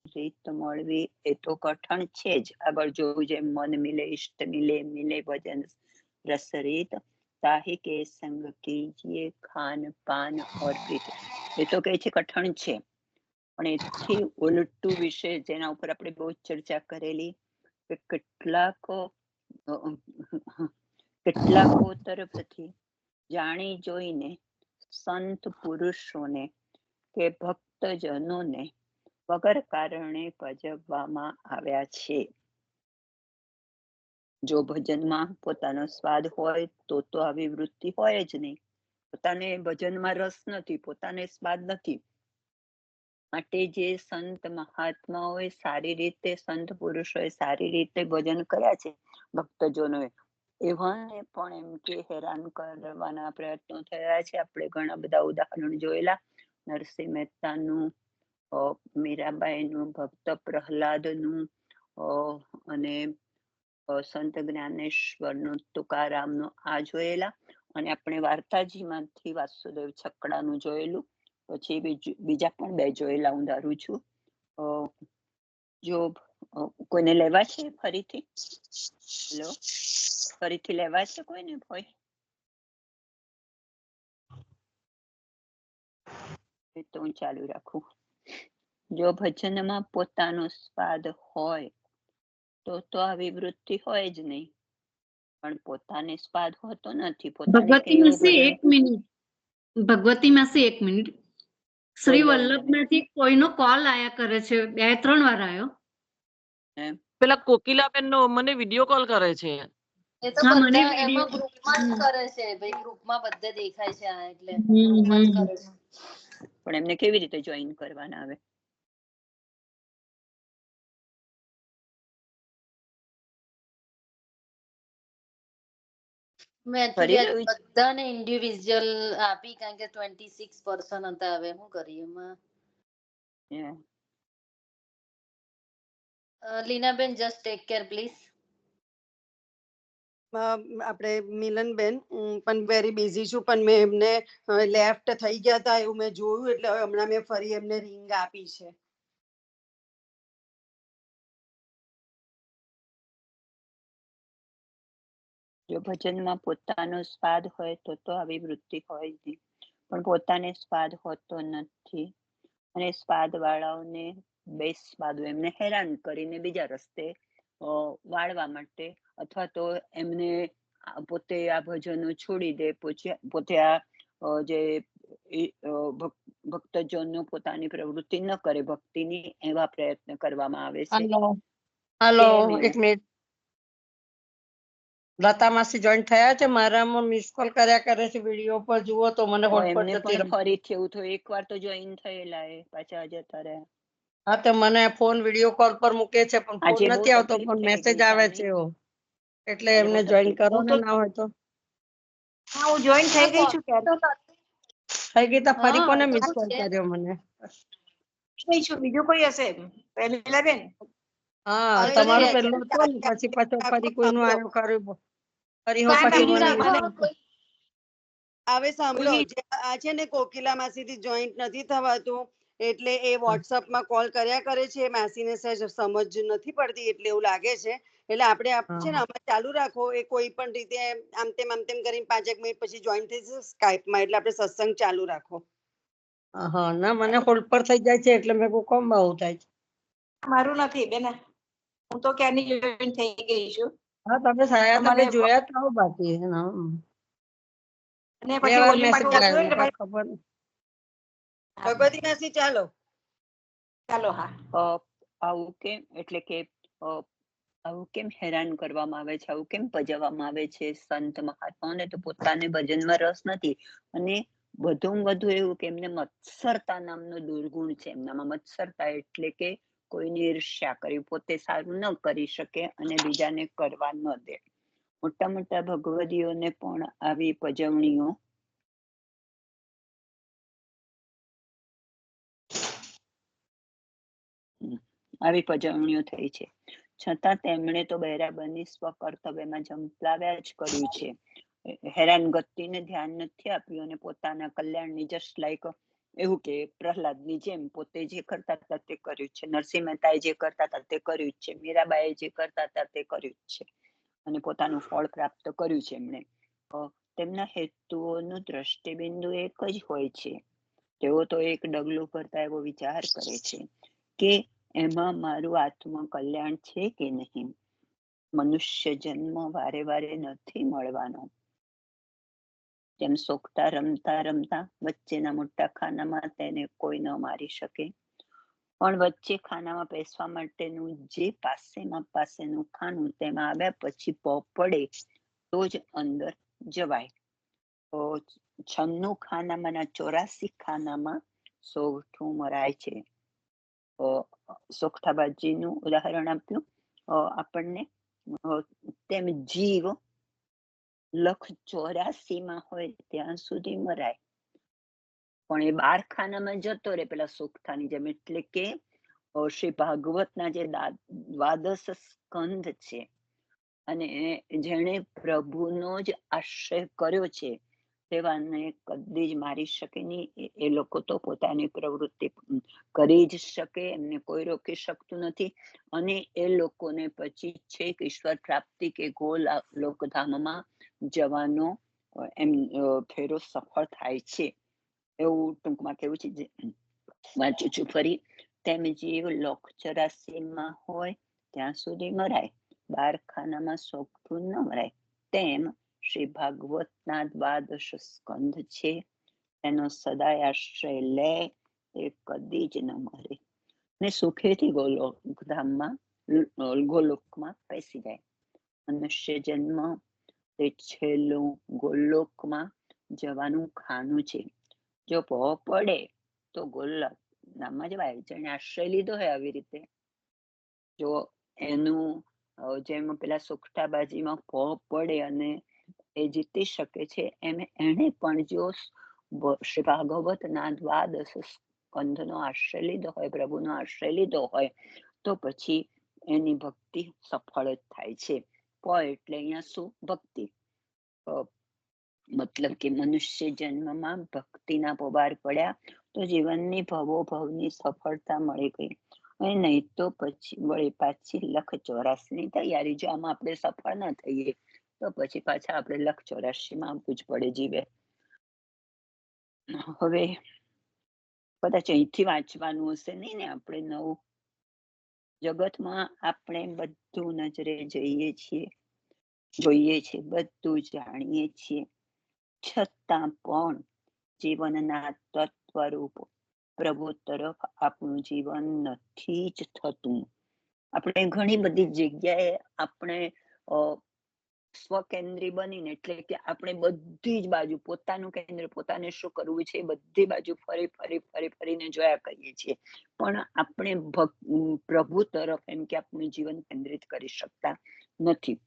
રીત મળવી એ તો કઠણ છે જ. આગળ જોવું જેમ મન મિલે ઇષ્ટ મિલે મિલે ભજન રસ રીત તાહી કે સંગ કીજીએ ખાન પાન ઓર પ્રીત. એ તો કહે છે કઠણ છે, પણ એથી ઉલટું વિશે જેના ઉપર આપણે બહુ ચર્ચા કરેલી કે કેટલાકો તરફથી જાણી જોઈને સંત પુરુષોને કે ભક્તજનોને વગર કારણે ભજવવામાં આવ્યા છે. જો ભજનમાં પોતાનો સ્વાદ હોય તો આવી વૃત્તિ હોય જ નહીં. પોતાને ભજનમાં રસ નથી, પોતાને સ્વાદ નથી, માટે જે સંત મહાત્માઓએ સારી રીતે, સંત પુરુષોએ સારી રીતે ભજન કર્યા છે ભક્તજનોએ, એવાને પણ એમ કે હેરાન કરવાના પ્રયત્નો થયા છે. આપણે ઘણા બધા ઉદાહરણ જોયેલા, નરસિંહ મહેતાનું, મીરાબાઈનું, ભક્ત પ્રહલાદનું, અને સંત જ્ઞાનેશ્વરનું, તુકારામનું આ જોયેલા. અને આપણે વાર્તાજીમાંથી વાસુદેવ છકડાનું જોયેલું. પછી બીજા પણ બે જોયેલા હું ધારું છું. જો કોઈને લેવા છે ફરીથી? હેલો, ફરીથી લેવા છે કોઈને? હોય તો હું ચાલુ રાખું. જો ભજનમાં પોતાનો સ્વાદ હોય તો આવી વૃત્તિ હોય જ નહીં, પણ પોતાને સ્વાદ હોતો નથી. ભગવતી માસી એક મિનિટ, ભગવતી માસી એક મિનિટ. શ્રી વલ્લભમાંથી કોઈનો કોલ આયા કરે છે, 2-3 વાર આવ્યો. પેલા કોકિલાબેન નો મને વિડિયો કોલ કરે છે. એ તો બધા એમાં ગ્રુપમાં જ કરે છે ભાઈ, ગ્રુપમાં બધે દેખાય છે આ, એટલે ગ્રુપમાં જ કરે છે. પણ એમને કેવી રીતે જોઈન કરવાના આવે? મેં એકચ્યુઅલી બધાને ઇન્ડિવિડ્યુઅલ આપી, કારણ કે 26 પર્સન હતા. હવે શું કરીએ એમાં? લીનાબેન જસ્ટ ટેક કેર પ્લીઝ. આપણે મિલનબેન પણ વેરી બિઝી છું, પણ મેં એમને લેફ્ટ થઈ ગયા હતા એવું મેં જોયું, એટલે હમણાં મેં ફરી એમને રિંગ આપી છે. જો ભજનમાં પોતાનો સ્વાદ હોય તો આવી વૃત્તિ હોય જ નહીં, પણ પોતાને સ્વાદ હોતો નથી. અને સ્વાદ વાળાઓને બેસ્વાદો એમને હેરાન કરીને બીજા રસ્તે વાળવા માટે, અથવા તો એમને પોતે આ ભજનો છોડી દે, પોતે આ જે ભક્તજનો પોતાની પ્રવૃત્તિ ન કરે ભક્તિની, એવા પ્રયત્ન કરવામાં આવે છે. હાલો, એક મિનિટ. લતા માસી જોઈન્ટ થયા છે, મારામાં મિસ કોલ કર્યા કરે છે, વિડીયો પર જુઓ તો મને એમને પણ ફરીથી એવું થયું, એકવાર તો જોઈન થયેલા એ પાછા જતા રહ્યા. હા, તો મને ફોન વિડીયો કોલ પર મૂકે છે, પણ ફોન નથી આવતો, પણ મેસેજ આવે છે એવો. એટલે એમને જોઈન કરો ને, ના હોય તો. હા, હું જોઈન થઈ ગઈ છું. થઈ ગઈ તો ફરી કોને મિસ કોલ કર્યો મને? બીજું કોઈ હશે બેન? હા, તમારું પેલું હતું ને, પછી ફરી કોઈનું આવ્યું કર્યું, ફરી હવે સાંભળો, આ છે ને કોકિલા માસીથી જોઈન્ટ નથી થવાતું, એટલે એ વોટ્સઅપમાં કોલ કર્યા કરે છે. માસીને સહેજ સમજ નથી પડતી, એટલે એવું લાગે છે. એટલે આપણે છે ને આમાં ચાલુ રાખો, એ કોઈ પણ રીતે આમ તેમ કરીને 5 મિનિટ પછી જોઈન થઈ જશે સ્કાઈપમાં, એટલે આપણે સત્સંગ ચાલુ રાખો. હા, ના મને હોલ્ડ પર થઈ જાય છે, એટલે મેં કોમ આવું થાય છે. મારું નથી બેન, હું તો ક્યારની જોઈન થઈ ગઈ છું. હા, તમે સાયા તમે જોયા તો બાકી. અને પછી ઓલી માટે ખબર ભગવતી માસી ચાલો. ચાલો. હા, આવું કેમ, એટલે કે આવું કેમ હેરાન કરવામાં આવે છે, આવું કેમ ભજવવામાં આવે છે સંત મહાત્માઓને? તો પોતાને ભજનમાં રસ નથી, અને વધુમાં વધુ એવું કે એમને મત્સરતા નામનો દુર્ગુણ છે. એમનામાં મત્સરતા એટલે કે કોઈની ઈર્ષ્યા કરી, પોતે સારું ન કરી શકે અને બીજાને કરવા ન દે. મોટા મોટા ભગવદીઓને પણ આવી પજવણીઓ થઈ છે, છતાં તેમણે તો બરાબરની સ્વકર્તવ્યમાં ઝંપલાવ્યા જ કર્યું છે. હેરાનગતિને ધ્યાન નથી આપ્યું, અને પોતાના કલ્યાણની જસ્ટ લાઈક એવું કે પ્રહલાદની જેમ પોતે જે કરતા હતા તે કર્યું છે, નરસિંહ મહેતાએ જે કરતા હતા તે કર્યું છે, મીરાબાઈએ જે કરતા હતા તે કર્યું છે અને પોતાનું ફળ પ્રાપ્ત કર્યું છે એમણે. તેમના હેતુઓનું દ્રષ્ટિબિંદુ એક જ હોય છે. તેઓ તો એક ડગલું ભરતા એવો વિચાર કરે છે કે એમાં મારું આત્મ કલ્યાણ છે કે નહીં. મનુષ્ય જન્મ વારે વારે નથી મળવાનો. તેમ સોખતા રમતા રમતા વચ્ચેના મોટા ખાનામાં તેને કોઈ ન મારી શકે, પણ વચ્ચે ખાનામાં બેસવા માટેનું જે પાસેનું ખાનું તેમાં આવ્યા પછી પડે તો જ અંદર જવાય. 96 ખાનામાંના 84 ખાનામાં સોગઠું મરાય છે. સોગઠાબાજીનું ઉદાહરણ આપ્યું આપણને. તેમ જીવ 184 માં હોય ત્યાં સુધી મરાય, પણ એ 12 ખાનામાં જતો રહે પેલા સોગઠાની જેમ. એટલે કે શ્રી ભાગવતના જે દ્વાદશ સ્કંધ છે અને જેણે પ્રભુનો જ આશ્રય કર્યો છે તેવાને કદી જ મારી શકે નહીં. એ લોકો તો પોતાની પ્રવૃત્તિ કરી જ શકે, એમને કોઈ રોકી શકતું નથી. અને એ લોકોને પછી છેક ઈશ્વર પ્રાપ્તિ કે લોકધામમાં જવાનો એમ ફેરો સફળ થાય છે. એવું ટૂંકમાં કેવું છે, વાંચું છું ફરી. તેમ જીવ 184 માં હોય ત્યાં સુધી મરાય, 12 ખાનામાં સોગઠું ન મરાય. તેમ શ્રી ભાગવતના દ્વાદશ સ્કંધ છે, એનો સદાય આશ્રય લે તે કદી જ ન મરે ને સુખેથી ગોલોકમાં બેસી જાય. મનુષ્ય જન્મ તે છેલ્લું ગોલોકમાં જવાનું ખાનું છે. જો પડે તો ગોલોક નામમાં જવાય. જેને આશ્રય લીધો હોય આવી રીતે, જો એનું જેમ પેલા સોગઠાબાજીમાં પડે અને એ જીતી શકે છે, એમ એને પણ જો શ્રી ભાગવતના દ્વાદશ સ્કંધનો આશ્રય લીધો હોય, પ્રભુનો આશ્રય લીધો હોય, તો પછી એની ભક્તિ સફળ જ થાય છે. એટલે અહીંયા શું? ભક્તિ. મતલબ કે મનુષ્ય જન્મમાં ભક્તિના પોબાર પડ્યા તો જીવનની ભવોભવની સફળતા મળી ગઈ. અને નહીં તો પછી વળી પાછી 184ની તૈયારી. જો આમાં આપણે સફળ ના થઈએ તો પછી પાછા આપણે 184માં આવવું જ પડે જીવે. હવે કદાચ અહીંથી વાંચવાનું હશે નહીં ને આપણે નવું. જગતમાં આપણે બધું નજરે જોઈએ છીએ, બધું જાણીએ છીએ, છતાં પણ જીવનના તત્વરૂપ પ્રભુ તરફ આપણું જીવન નથી જ થતું. આપણે ઘણી બધી જગ્યાએ આપણે સ્વકેન્દ્રી બનીને, એટલે કે આપણે બધી જ બાજુ પોતાનું કેન્દ્ર, પોતાને શું કરવું છે બધી બાજુ ફરીને જોયા કરીએ છીએ, પણ આપણે પ્રભુ તરફ એમ કે આપણું જીવન કેન્દ્રિત કરી શકતા નથી.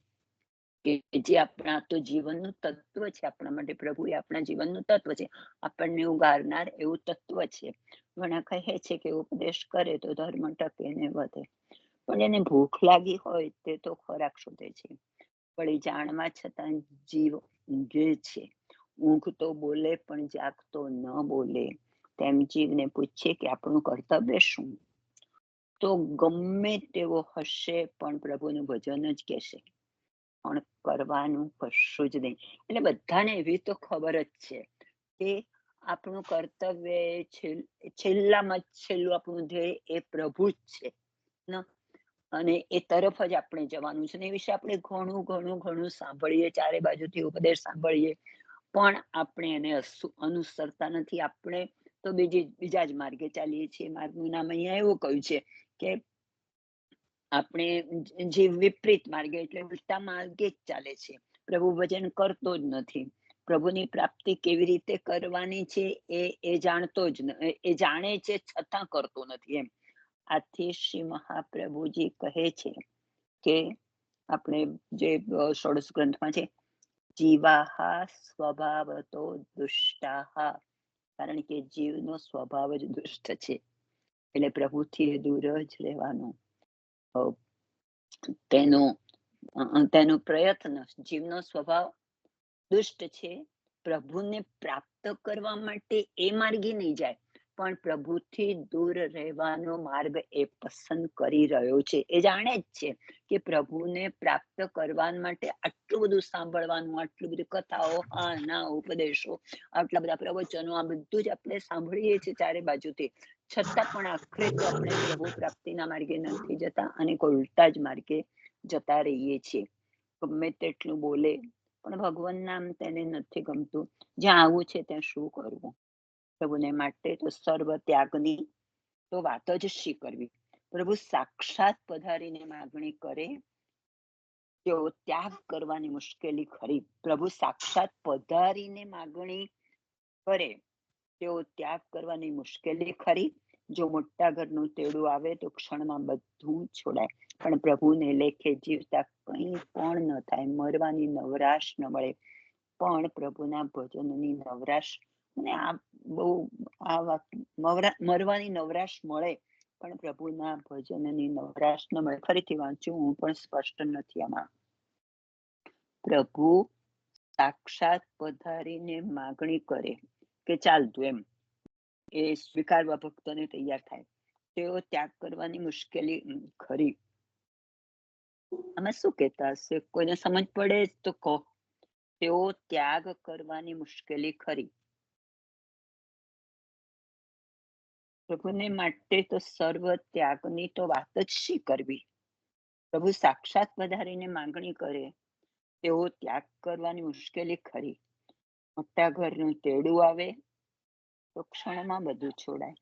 કે જે આપણા તો જીવનનું તત્વ છે, આપણા માટે પ્રભુ એ આપણા જીવનનું તત્વ છે, આપણને ઉગારનાર એવું તત્વ છે. ઘણા કહે છે કે ઉપદેશ કરે તો ધર્મ ટકે ને વધે, પણ એને ભૂખ લાગી હોય તે તો ખોરાક શોધે છે. વળી જાણવા છતાં જીવ ઊંઘે છે. ઊંઘ તો બોલે પણ જાગતો ન બોલે. તેમ જીવને પૂછે કે આપણું કર્તવ્ય શું? તો ગમે તેવો હશે પણ પ્રભુનું ભજન જ કહેશે, પણ કરવાનું કશું જ નહીં. એટલે બધાને એવી તો ખબર જ છે કે આપણું કર્તવ્ય છેલ્લામાં છેલ્લું આપણું ધ્યેય એ પ્રભુ જ છે અને એ તરફ જ આપણે જવાનું છે. એ વિશે આપણે ઘણું સાંભળીએ, ચારે બાજુથી ઉપદેશ સાંભળીએ, પણ આપણે એને અનુસરતા નથી. આપણે તો બીજા જ માર્ગે ચાલીએ છીએ. માર્ગનું નામ અહીંયા એવું કહ્યું છે કે આપણે જે વિપરીત માર્ગે, એટલે ઉલટા માર્ગે જ ચાલે છે. પ્રભુ ભજન કરતો જ નથી. પ્રભુની પ્રાપ્તિ કેવી રીતે કરવાની છે એ જાણતો જ એ જાણે છે છતાં કરતો નથી એમ. આથી શ્રી મહાપ્રભુજી કહે છે કે આપણે જે 16 ગ્રંથમાં છે, જીવાહા સ્વભાવતો દુષ્ટાહા, કારણ કે જીવનો સ્વભાવ જ દુષ્ટ છે, એટલે પ્રભુથી દૂર જ રહેવાનો. તેનો પ્રયત્ન, જીવનો સ્વભાવ દુષ્ટ છે, પ્રભુને પ્રાપ્ત કરવા માટે એ માર્ગે નહીં જાય, પણ પ્રભુથી દૂર રહેવાનો માર્ગ એ પસંદ કરી રહ્યો છે. એ જાણે જ છે કે પ્રભુને પ્રાપ્ત કરવા માટે આટલું બધું સાંભળવાનું, આટલું બધી કથાઓ, હા ના ઉપદેશો, આટલા બધા પ્રવચનો, આ બધું જ આપણે સાંભળીએ છીએ ચારે બાજુથી, છતાં પણ આખરે તો આપણે પ્રભુ પ્રાપ્તિના માર્ગે નથી જતા અને ઉલટા જ માર્ગે જતા રહીએ છીએ. ગમે તેટલું બોલે પણ ભગવાન નામ તેને નથી ગમતું. જ્યાં આવું છે ત્યાં શું કરવું? પ્રભુને માટે તો સર્વ ત્યાગની તો વાત જ શી કરવી. પ્રભુ સાક્ષાત પધારીને માગણી કરે તેઓ ત્યાગ કરવાની મુશ્કેલી ખરી. પ્રભુ સાક્ષાત પધારીને માગણી કરે તેઓ ત્યાગ કરવાની મુશ્કેલી ખરી. જો મોટા ઘરનું તેડું આવે તો ક્ષણમાં બધું છોડાય, પણ પ્રભુને લેખે જીવતા કંઈ પણ ન થાય, મરવાની નવરાશ ન મળે. પણ પ્રભુના ભજનની નવરાશ, અને આ બહુ આ વાત, મરવાની નવરાશ મળે પણ પ્રભુના ભજનની નવરાશ ન મળે. ફરીથી વાંચું, હું પણ સ્પષ્ટ નથી આમાં. પ્રભુ સાક્ષાત પધારીને માગણી કરે કે ચાલતું એમ, એ સ્વીકારવા ભક્તોને તૈયાર થાય, તેઓ ત્યાગ કરવાની મુશ્કેલી ખરી. આમાં શું કહેતા હશે? કોઈને સમજ પડે તો કહો. તેઓ ત્યાગ કરવાની મુશ્કેલી ખરી. પ્રભુને માટે તો સર્વ ત્યાગની તો વાત જ શી કરવી. પ્રભુ સાક્ષાત પધારીને માંગણી કરે તેઓ ત્યાગ કરવાની મુશ્કેલી ખરી. મોટા ઘરનું તેડું આવે તો ક્ષણમાં બધું છોડાય,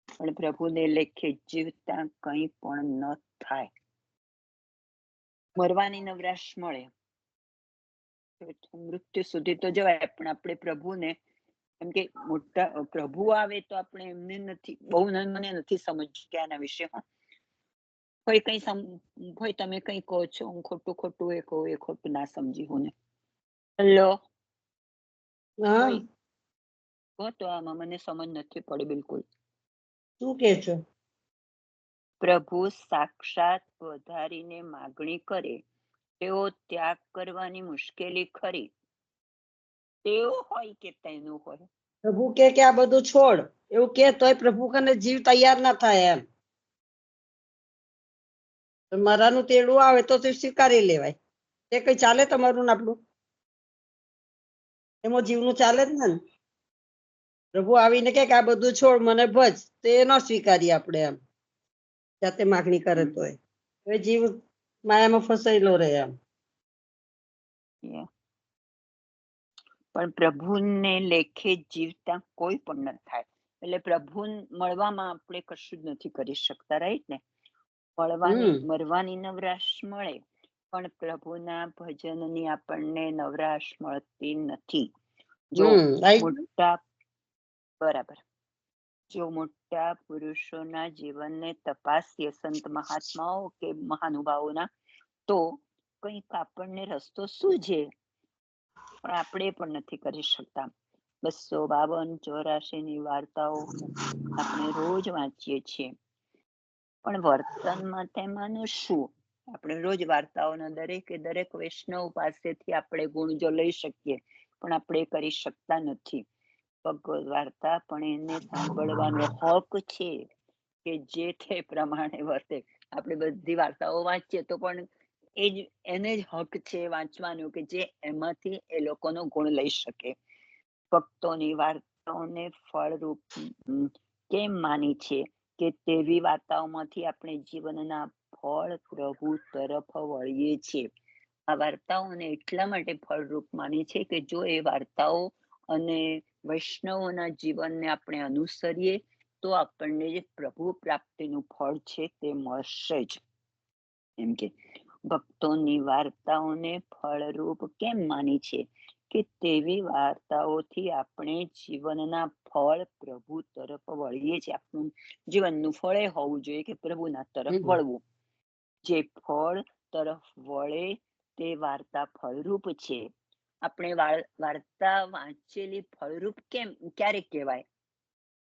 પણ પ્રભુને લેખે જીવતા કંઈ પણ ન થાય. મરવાની નવરાશ મળે, મૃત્યુ સુધી તો જવાય, પણ આપણે પ્રભુને, કેમ કે મોટા પ્રભુ આવે તો આપણે એમને નથી, બહુ મને નથી સમજ કે આના વિશે. કોઈ કઈ હોય, તમે કઈ કહો છો, હું ખોટું એ કહું, એ ખોટું ના સમજી હું ને. હેલો, તો આમાં મને સમજ નથી પડી બિલકુલ. શું કે છો? પ્રભુ સાક્ષાત પધારીને માગણી કરે તેઓ ત્યાગ કરવાની મુશ્કેલી ખરી. તેઓ હોય કે તેનું હોય, પ્રભુ કે આ બધું છોડ, એવું કે તોય પ્રભુ કને જીવ તૈયાર ના થાય. એમ મરાનું તેડું આવે તો સ્વીકારી લેવાય. તે કઈ ચાલે તમારું ને આપણું? એમાં જીવનું ચાલે જ ને. પ્રભુ આવીને કે આ બધું છોડ, મને ભજ, તો એ ન સ્વીકારીએ આપણે. એમ જાતે માગણી કરે તોય હવે જીવ માયામાં ફસાયેલો રહે. એમ પણ પ્રભુને લેખે જીવતા કોઈ પણ ન થાય. એટલે પ્રભુ મળવામાં આપણે કશું જ નથી કરી શકતા, રાઈટ ને? મરવાની નવરાશ મળે પણ પ્રભુના ભજનની આપણને નવરાશ મળતી નથી. જો મોટા, બરાબર, જો મોટા પુરુષોના જીવનને તપાસીએ, સંત મહાત્માઓ કે મહાનુભાવોના, તો કંઈક આપણને રસ્તો સૂઝે, પણ આપણે પણ નથી કરી શકતા. 252-84 ની વાર્તાઓ આપણે રોજ વાંચીએ છીએ, પણ વર્તનમાં તેમાંનું શું? આપણે રોજ વાર્તાઓના દરેક વૈષ્ણવ પાસેથી આપણે ગુણ જો લઈ શકીએ, પણ આપણે કરી શકતા નથી. ભગવદ વાર્તા પણ એને સાંભળવાનો હક છે કે જે તે પ્રમાણે વર્તે. આપણે બધી વાર્તાઓ વાંચીએ તો પણ એને જ હક છે વાંચવાનું કે જે એમાંથી એ લોકોનો ગુણ લઈ શકે. ભક્તોની વાર્તાઓને ફળરૂપ કેમ માની છે કે તેવી વાર્તાઓમાંથી આપણે જીવનના ફળ પ્રભુ તરફ વળીએ છીએ. આ વાર્તાઓને એટલા માટે ફળરૂપ માની છે કે જો એ વાર્તાઓ અને વૈષ્ણવોના જીવનને આપણે અનુસરીએ તો આપણને જે પ્રભુ પ્રાપ્તિનું ફળ છે તે મળશે જ. એમ કે ભક્તોની વાર્તાઓને ફળરૂપ કેમ માની છે કે તેવી વાર્તાઓથી આપણે જીવનના ફળ પ્રભુ તરફ વળીએ છીએ. આપણું જીવનનું ફળ એ હોવું જોઈએ કે પ્રભુના તરફ વળવું. જે ફળ તરફ વળે તે વાર્તા ફળરૂપ છે. આપણે વાર્તા વાંચેલી ફળરૂપ ક્યારે કહેવાય?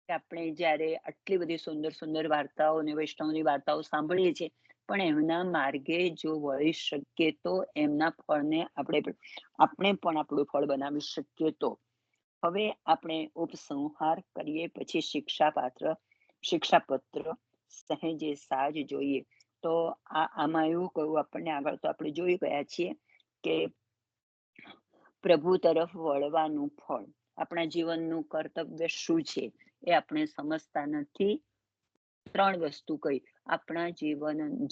કે આપણે જયારે આટલી બધી સુંદર વાર્તાઓ અને વૈષ્ણવની વાર્તાઓ સાંભળીએ છીએ, પણ એમના માર્ગે જો વળી શકીએ તો એમના ફળને આપણે પણ આપણું ફળ બનાવી શકીએ તો. હવે આપણે ઉપસંહાર કરીએ, પછી શિક્ષાપત્ર સહેજે સાજ જોઈએ. તો આમાં એવું કહ્યું આપણને, આગળ તો આપણે જોઈ ગયા છીએ કે પ્રભુ તરફ વળવાનું ફળ, આપણા જીવનનું કર્તવ્ય શું છે એ આપણે સમજતા નથી. 3 વસ્તુ કહી, આપણા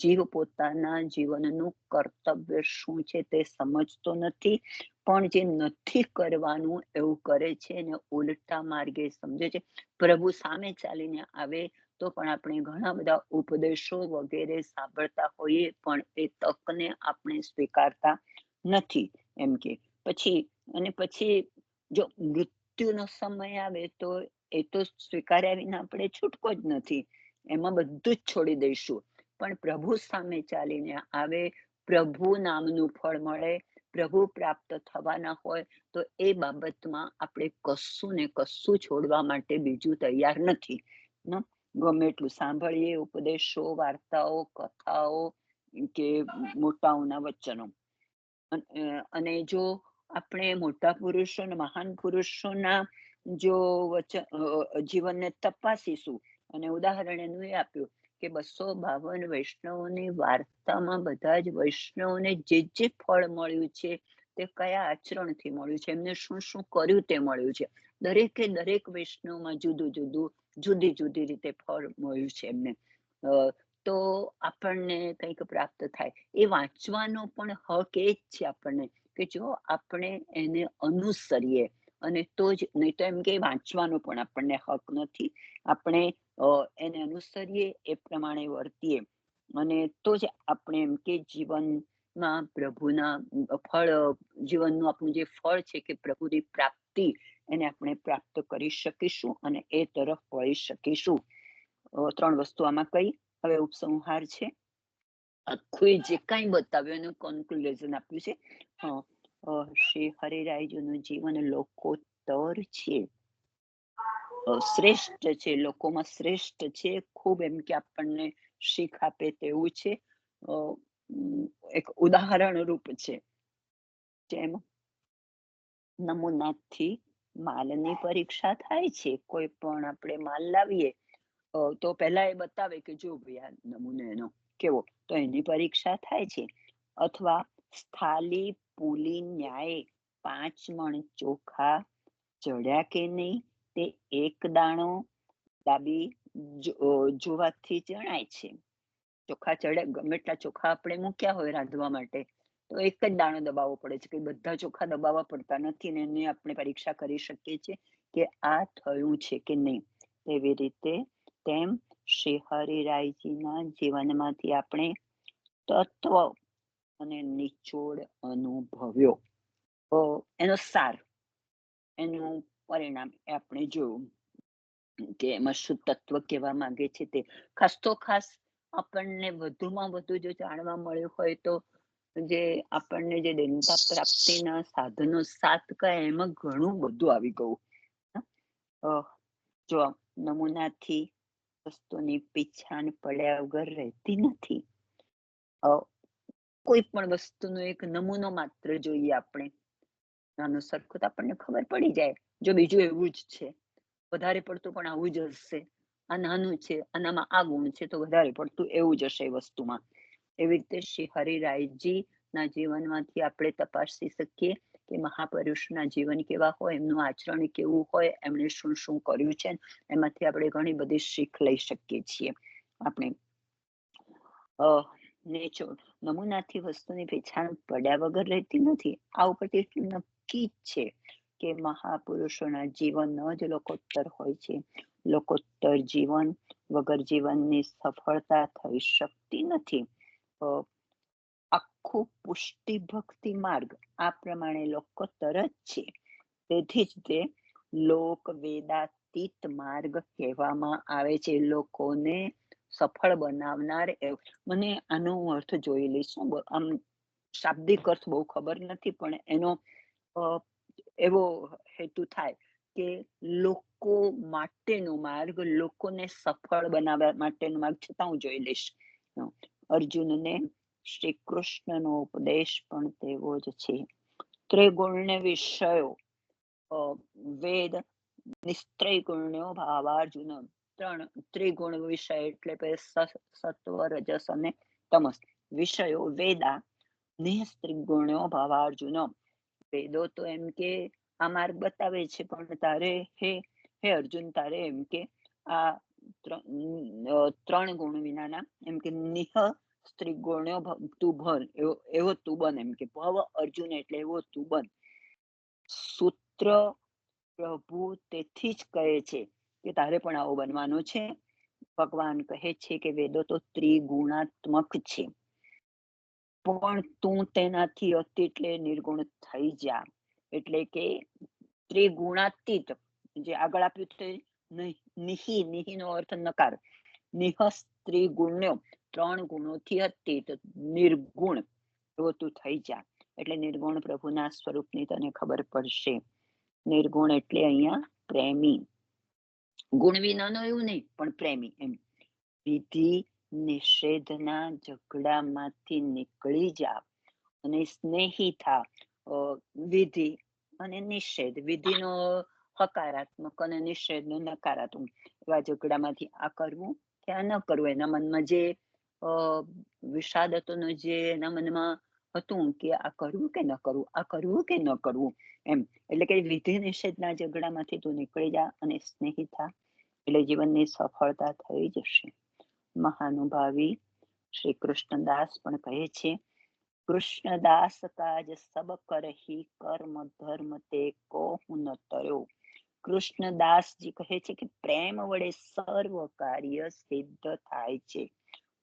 જીવ પોતાના જીવનનું કર્તવ્ય શું છે તે સમજતો નથી, પણ જે નથી કરવાનું એવું કરે છે અને ઉલટા માર્ગે સમજે છે. પ્રભુ સામે ચાલીને આવે તો પણ આપણે ઘણા બધા ઉપદેશો વગેરે સાંભળતા હોઈએ, પણ એ તકને આપણે સ્વીકારતા નથી. એમ કે પછી જો મૃત્યુનો સમય આવે તો એ તો સ્વીકાર્યા વિના આપણે છૂટકો જ નથી, એમાં બધું જ છોડી દઈશું. પણ પ્રભુ સામે ચાલીને આવે, પ્રભુ નામનું ફળ મળે, પ્રભુ પ્રાપ્ત થવાના હોય તો એ બાબતમાં આપણે કશું ને કશું છોડવા માટે બીજું તૈયાર નથી. ગમે એટલું સાંભળીએ ઉપદેશો, વાર્તાઓ, કથાઓ કે મોટાઓના વચનો, અને જો આપણે મોટા પુરુષો, મહાન પુરુષોના જો જીવનને તપાસીશું, અને ઉદાહરણ એનું એ આપ્યું કે 252 વૈષ્ણવોની વાર્તામાં બધા જ વૈષ્ણવોને જે ફળ મળ્યું છે તે કયા આચરણથી મળ્યું છે, એમને શું શું કર્યું તે મળ્યું છે. દરેક વૈષ્ણવમાં જુદી જુદી રીતે ફળ મળ્યું છે એમને. તો આપણને કંઈક પ્રાપ્ત થાય, એ વાંચવાનો પણ હક એ જ છે આપણને, કે જો આપણે એને અનુસરીએ, અને તો જ, નહીં તો એમ કે વાંચવાનો પણ આપણને હક નથી. આપણે એને અનુસરીએ, એ પ્રમાણે વર્તીએ, અને તો જ આપણે એમ કે જીવનમાં પ્રભુના ફળ, જીવનનું આપણું જે ફળ છે કે પ્રભુની પ્રાપ્તિ, એને આપણે પ્રાપ્ત કરી શકીશું અને એ તરફ વળી શકીશું. 3 વસ્તુ આમાં કઈ. હવે ઉપસંહાર છે, આખું જે કાંઈ બતાવ્યું એનું કન્ક્લુઝન આપ્યું છે. શ્રી હરિરાયજીનું જીવન લોકોત્તર છે, શ્રેષ્ઠ છે, લોકોમાં શ્રેષ્ઠ છે, ખૂબ એમ કે આપણને શીખ આપે તેવું છે. એક ઉદાહરણ રૂપ છે. જેમ નમૂનાથી માલની પરીક્ષા થાય છે, કોઈ પણ આપણે માલ લાવીએ તો પહેલા એ બતાવે કે જો ભાઈ આ નમૂનો એનો કેવો, તો એની પરીક્ષા થાય છે. અથવા સ્થાલી પૂલી ન્યાય 5 મણ ચોખા ચડ્યા કે નહીં તે એક દાણો ડાબી જોવાથી જણાય છે. ચોખા ચડે, ગમે એટલા ચોખા આપણે મૂક્યા હોય રાંધવા માટે, તો એક જ દાણો દબાવવો પડે છે, કે બધા ચોખા દબાવવા પડતા નથી, ને એની આપણે પરીક્ષા કરી શકીએ છીએ કે આ થયું છે કે નહીં. એવી રીતે તેમ શ્રી હરિરાયજીના જીવનમાંથી આપણે તત્વ અને નિચોડ અનુભવ્યો, એનો સાર, એનું પરિણામ એ આપણે જોયું કે એમાં શું તત્વ કહેવા માંગે છે તે. ખાસ તો ખાસ આપણને વધુમાં વધુ જો જાણવા મળ્યું હોય તો જે આપણને જે દેનતા પ્રાપ્તિના સાધનો 7 કયા, એમાં ઘણું બધું આવી ગયું. જો નમૂનાથી વસ્તુની પીછાણ પડ્યા વગર રહેતી નથી. કોઈ પણ વસ્તુનો એક નમૂનો માત્ર જોઈએ આપણે, નાનું સરખું તો આપણને ખબર પડી જાય, જો બીજું એવું જ છે, વધારે પડતું પણ આવું જ હશે, આ નાનું છે, આનામાં આ ગુણ છે, તો વધારે પડતું એવું જ હશે એ વસ્તુમાં. એવી રીતે શ્રી હરિરાયજી ના જીવનમાંથી આપણે તપાસી શકીએ કે મહાપુરુષના જીવન કેવા હોય, એમનું આચરણ કેવું હોય, એમણે શું શું કર્યું છે, એમાંથી આપણે ઘણી બધી શીખ લઈ શકીએ છીએ. આપણે નમૂનાથી વસ્તુની પીછાણ પડ્યા વગર રહેતી નથી. આ ઉપરથી એટલું નક્કી જ છે કે મહાપુરુષોના જીવન જ લોકોત્તર હોય છે. લોકોત્તર જીવન વગર જીવનની સફળતા થઈ શકતી નથી. આખું પુષ્ટિ ભક્તિ માર્ગ આ પ્રમાણે લોકોત્તર જ છે. તેથી જ તે લોક વેદાતીત માર્ગ કહેવામાં આવે છે. લોકોને સફળ બનાવનાર. મને આનો અર્થ જોઈ લઈશું, આમ શાબ્દિક અર્થ બહુ ખબર નથી, પણ એનો એવો હેતુ થાય કે લોકો માટેનો માર્ગ, લોકોને સફળ બનાવવા માટેનો માર્ગ. છતાં હું જોઈ લઈશ. અર્જુનને શ્રી કૃષ્ણનો ઉપદેશ પણ તેવો જ છે. ત્રિગુણ વિષયો વેદ નિસ્ત્રૈગુણ્યો ભાવાર્જુન. 3 ત્રિગુણ વિષય એટલે સત્વ, રજસ અને તમસ વિષયો વેદા નિસ્ત્રિગુણ્યો ભાવાર્જુન. વેદો તો એમ કે આ માર્ગ બતાવે છે, પણ તારે હે અર્જુન, તારે એમ કે આ 3 ગુણ વિનાના એમ કે નિહ સ્ત્રીગુણ્યો તું ભર, એવો તું બન. એમ કે ભવ અર્જુન એટલે એવો તું બન. સૂત્ર પ્રભુ તેથી જ કહે છે કે તારે પણ આવો બનવાનું છે. ભગવાન કહે છે કે વેદો તો ત્રિગુણાત્મક છે, પણ તું તેનાથી અતિ એટલે નિર્ગુણ થઈ જા. એટલે કે ત્રિગુણાતીત, જે આગળ આપ્યું છે નિહિ, નિહિ નો અર્થ નકાર, નિહ ત્રિગુણ્યો 3 ગુણોથી અતીત નિર્ગુણ એવો તું થઈ જા. એટલે નિર્ગુણ પ્રભુના સ્વરૂપની તને ખબર પડશે. નિર્ગુણ એટલે અહીંયા પ્રેમી, ગુણ વિનાનો એવું નહીં, પણ પ્રેમી એમ. વિધિ નિષેધના ઝઘડામાંથી નીકળી જા અને સ્નેહી થા. વિધિ અને નિષેધ, વિધિનો હકારાત્મક અને નિષેધનો નકારાત્મક, એવા ઝઘડામાંથી આ કરવું કે આ ન કરવું, એના મનમાં જે વિષાદ હતો, જે એના મનમાં હતું કે આ કરવું કે ન કરવું, આ કરવું કે ન કરવું એમ. એટલે કે વિધિ નિષેધના ઝઘડામાંથી તું નીકળી જા અને સ્નેહી થા, એટલે જીવનની સફળતા થઈ જશે. મહાનુભાવી શ્રી કૃષ્ણદાસ પણ કહે છે, કૃષ્ણદાસ કાજ સબ કરહી કર્મ ધર્મ તે કોહુ ન તર્યો. કૃષ્ણદાસજી કહે છે કે પ્રેમ વડે સર્વ કાર્ય સિદ્ધ થાય છે.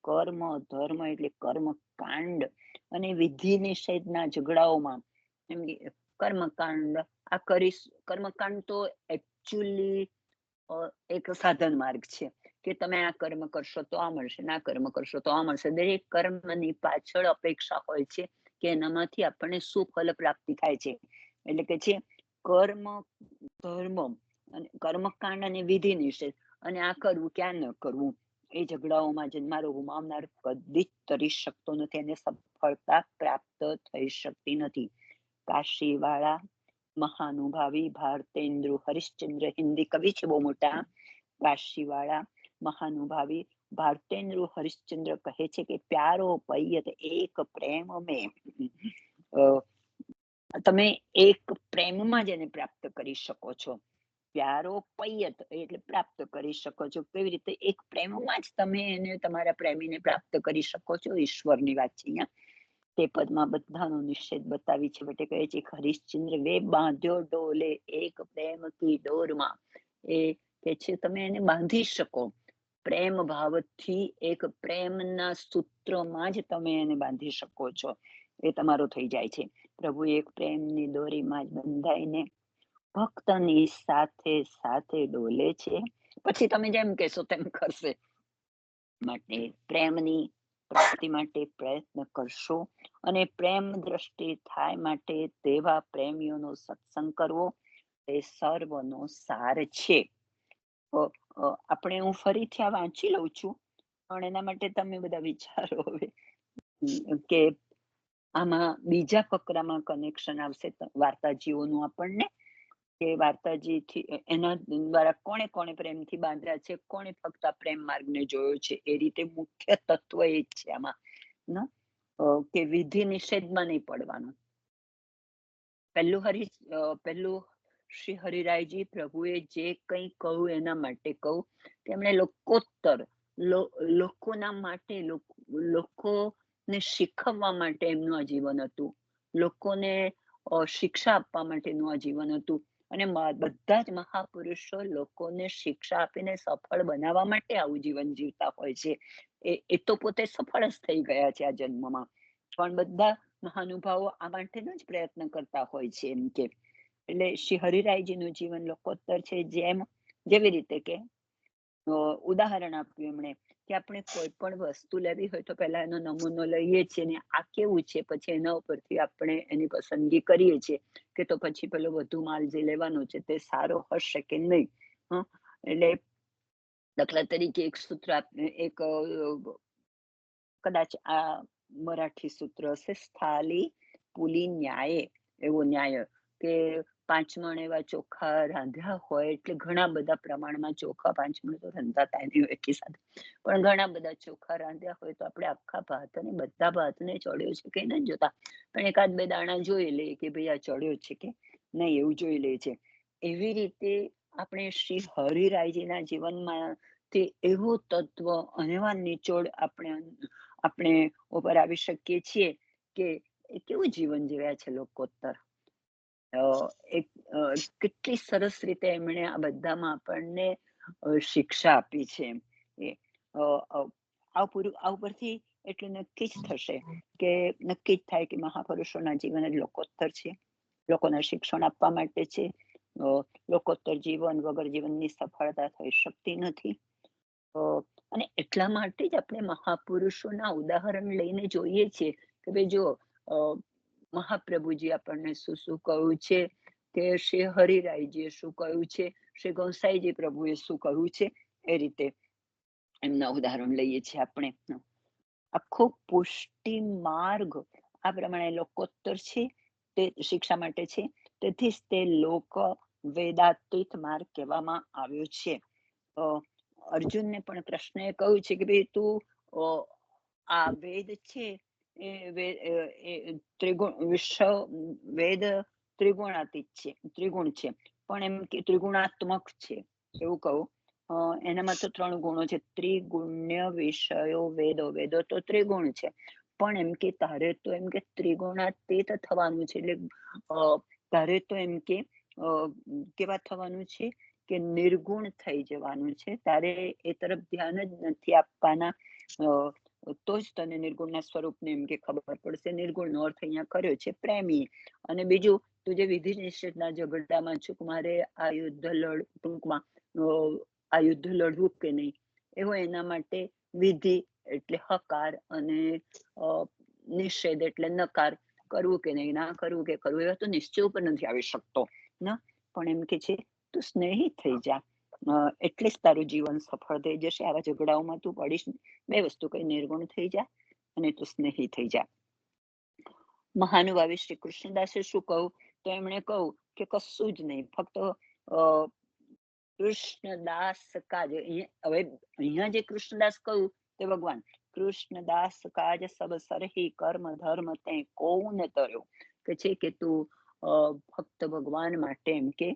કર્મ ધર્મ એટલે કર્મ કાંડ અને વિધિ નિષેધના ઝઘડાઓમાં એમ કે કર્મકાંડ આ કરીશ. કર્મકાંડ તો એકચ્યુઅલી એક સાધન માર્ગ છે કે તમે આ કર્મ કરશો તો આ મળશે, ના કર્મ કરશો તો આ મળશે. દરેક કર્મની પાછળ અપેક્ષા હોય છે કે એનામાંથી આપણને શું ફલ પ્રાપ્તિ થાય છે. એટલે કે છે કર્મ ધર્મ અને કર્મકાંડ અને વિધિ નિષેધ, અને આ કરવું ક્યાં ન કરવું, એ ઝઘડાઓમાં જન્મારો ગુમાવનાર કદી જ તરી શકતો નથી, અને સફળતા પ્રાપ્ત થઈ શકતી નથી. કાશીવાળા મહાનુભાવી ભારતેન્દ્ર હરિશ્ચંદ્ર હિન્દી કવિ છે બહુ મોટા. કાશીવાળા મહાનુભાવી ભારતેન્દ્ર હરિશ્ચંદ્ર કહે છે કે પ્યારો પૈયત એક પ્રેમ મેં. તમે એક પ્રેમમાં જેને પ્રાપ્ત કરી શકો છો. પ્યારો પૈયત એટલે પ્રાપ્ત કરી શકો છો. કેવી રીતે? એક પ્રેમમાં જ તમે એને, તમારા પ્રેમીને પ્રાપ્ત કરી શકો છો. ઈશ્વરની વાત છે અહીંયા. તે પદમાં બધાનો નિષેધ બતાવી છે. બટે કહે છે હરિશ્ચંદ્ર વે બાંધ્યો ડોલે એક પ્રેમ કી ડોરમાં. એ કે છે તમે એને બાંધી શકો પ્રેમ ભાવથી, એક પ્રેમના સૂત્રમાં જ તમે એને બાંધી શકો છો. એ તમારો થઈ જાય છે. પ્રભુ એક પ્રેમની દોરીમાં જ બંધાઈને ભક્તની સાથે સાથે ડોલે છે. પછી તમે જેમ કહેશો તેમ કરશે. માટે પ્રેમની પ્રાપ્તિ માટે પ્રયત્ન કરશો, અને પ્રેમ દ્રષ્ટિ થાય માટે તેવા પ્રેમીઓનો સત્સંગ કરવો એ સર્વનો સાર છે. આપણે હું ફરીથી આ વાંચી લઉં છું, પણ એના માટે તમે બધા વિચારો હવે કે આમાં બીજા ફકરામાં કનેક્શન આવશે વાર્તાજીઓનું આપણને, કે વાર્તાજીથી એના દ્વારા કોણે કોણે પ્રેમથી બાંધ્યા છે, કોણે ફક્ત આ પ્રેમ માર્ગને જોયો છે. એ રીતે મુખ્ય તત્વ એ જ છે આમાં કે વિધિ નિષેધમાં નહીં પડવાનું. પહેલું શ્રી હરિરાયજી પ્રભુએ જે કંઈ કહ્યું એના માટે કહું, તેમણે લોકોત્તર લોકોના માટે, લોકોને શીખવવા માટે એમનું આ જીવન હતું. લોકોને શિક્ષા આપવા માટેનું આ જીવન હતું. અને બધા જ મહાપુરુષો લોકોને શિક્ષા આપીને સફળ બનાવવા માટે આવું જીવન જીવતા હોય છે. એ તો પોતે સફળ જ થઈ ગયા છે આ જન્મમાં, પણ બધા મહાનુભાવો આ માટેનો જ પ્રયત્ન કરતા હોય છે. એમ કે એટલે શ્રી હરિરાયજીનું જીવન લોકોત્તર છે. જેવી રીતે કે ઉદાહરણ આપ્યું એમણે કે આપણે કોઈ પણ વસ્તુ લેવી હોય તો પહેલા એનો નમૂનો લઈએ છીએ ને આ કેવું છે, પછી એના ઉપરથી આપણે એની પસંદગી કરીએ છીએ કે તો પછી પેલો વધુ માલ જે લેવાનો છે તે સારો હશે કે નહીં. એટલે દાખલા તરીકે એક સૂત્ર એક કદાચ આ મરાઠી સૂત્ર હશે, સ્થાલી પુલી ન્યાય, એવો ન્યાય કે 5 મણ એવા ચોખા રાંધ્યા હોય એટલે ઘણા બધા પ્રમાણમાં ચોખા 5 મણ તો રંધાતા નહીં એકી સાથે, પણ ઘણા બધા ચોખા રાંધ્યા હોય તો આપણે આખા ભાત અને બધા ભાતને ચડ્યો છે કે નથી જોતા, પણ એકાદ બે દાણા જોઈ લે કે ભાઈ આ ચડ્યો છે કે નહીં એવું જોઈ લે છે. એવી રીતે આપણે શ્રી હરિરાયજીના જીવનમાં તે એવું તત્વ અને એવા નિચોડ આપણે ઉપર આવી શકીએ છીએ કે એ કેવું જીવન જીવ્યા છે લોકોત્તર. કેટલી સરસ રીતે એમણે આ બધામાં આપણને શિક્ષા આપી છે. આ ઉપરથી એટલું નક્કી જ થશે કે નક્કી જ થાય કે મહાપુરુષોના જીવન જ લોકોત્તર છે, લોકોને શિક્ષણ આપવા માટે છે. લોકોત્તર જીવન વગર જીવનની સફળતા થઈ શકતી નથી. અને એટલા માટે જ આપણે મહાપુરુષોના ઉદાહરણ લઈને જોઈએ છીએ કે ભાઈ જો મહાપ્રભુજી આપણને શું શું કહ્યું છે, કે શ્રી હરિરાયજીએ શું કહ્યું છે, શ્રી ગોસાઈજી પ્રભુએ શું કહ્યું છે, એ રીતે એમના ઉદાહરણ લઈએ છીએ આપણે. આખો પુષ્ટિ માર્ગ આ પ્રમાણે લોકોત્તર છે, તે શિક્ષા માટે છે. તેથી જ તે લોક વેદાતીત માર્ગ કહેવામાં આવ્યો છે. અર્જુનને પણ કૃષ્ણએ કહ્યું છે કે ભાઈ તું આ વેદ છે એ ત્રિગુણ વિશ્વ વેદ ત્રિગુણાતીત છે, ત્રિગુણ છે, પણ એમ કે ત્રિગુણાત્મક છે એવું કહું. એનામાં તો 3 ગુણો છે. ત્રિગુણ્ય વિષયો વેદો, વેદો તો ત્રિગુણ છે, પણ એમ કે તારે તો એમ કે ત્રિગુણાતીત થવાનું છે. એટલે તારે તો એમ કે કેવા થવાનું છે કે નિર્ગુણ થઈ જવાનું છે. તારે એ તરફ ધ્યાન જ નથી આપવાના, તો જ તને નિર્ગુણના સ્વરૂપને એમ કે ખબર પડશે. નિર્ગુણનો અર્થ અહીંયા કર્યો છે પ્રેમી. અને બીજું, તું જે વિધિ નિષેધના ઝઘડામાં છું, મારે આ યુદ્ધ ટૂંકમાં આ યુદ્ધ લડવું કે નહીં, એવો એના માટે વિધિ એટલે હકાર અને નિષેધ એટલે નકાર, કરવું કે નહીં, ના કરવું કે કરવું, એવા તો નિશ્ચય ઉપર નથી આવી શકતો ના. પણ એમ કે છે તું સ્નેહી થઈ જા, એટલે જ તારું જીવન સફળ થઈ જશે. આવા ઝઘડાઓમાં તું પડીશ. 2 વસ્તુ કઈ, નિર્ગુણ થઈ જા અને તું સ્નેહી થઈ જા. મહાનુભાવી શ્રી કૃષ્ણદાસે શું કહ્યું, તો એમણે કહ્યું કે કશું જ નહીં, ફક્ત કૃષ્ણદાસ કાજ. હવે અહીંયા જે કૃષ્ણદાસ કહ્યું તે ભગવાન કૃષ્ણદાસ કાજ સબ સરહી કર્મ ધર્મ તે કોણ તર્યો, કે છે કે તું ફક્ત ભગવાન માટે એમ કે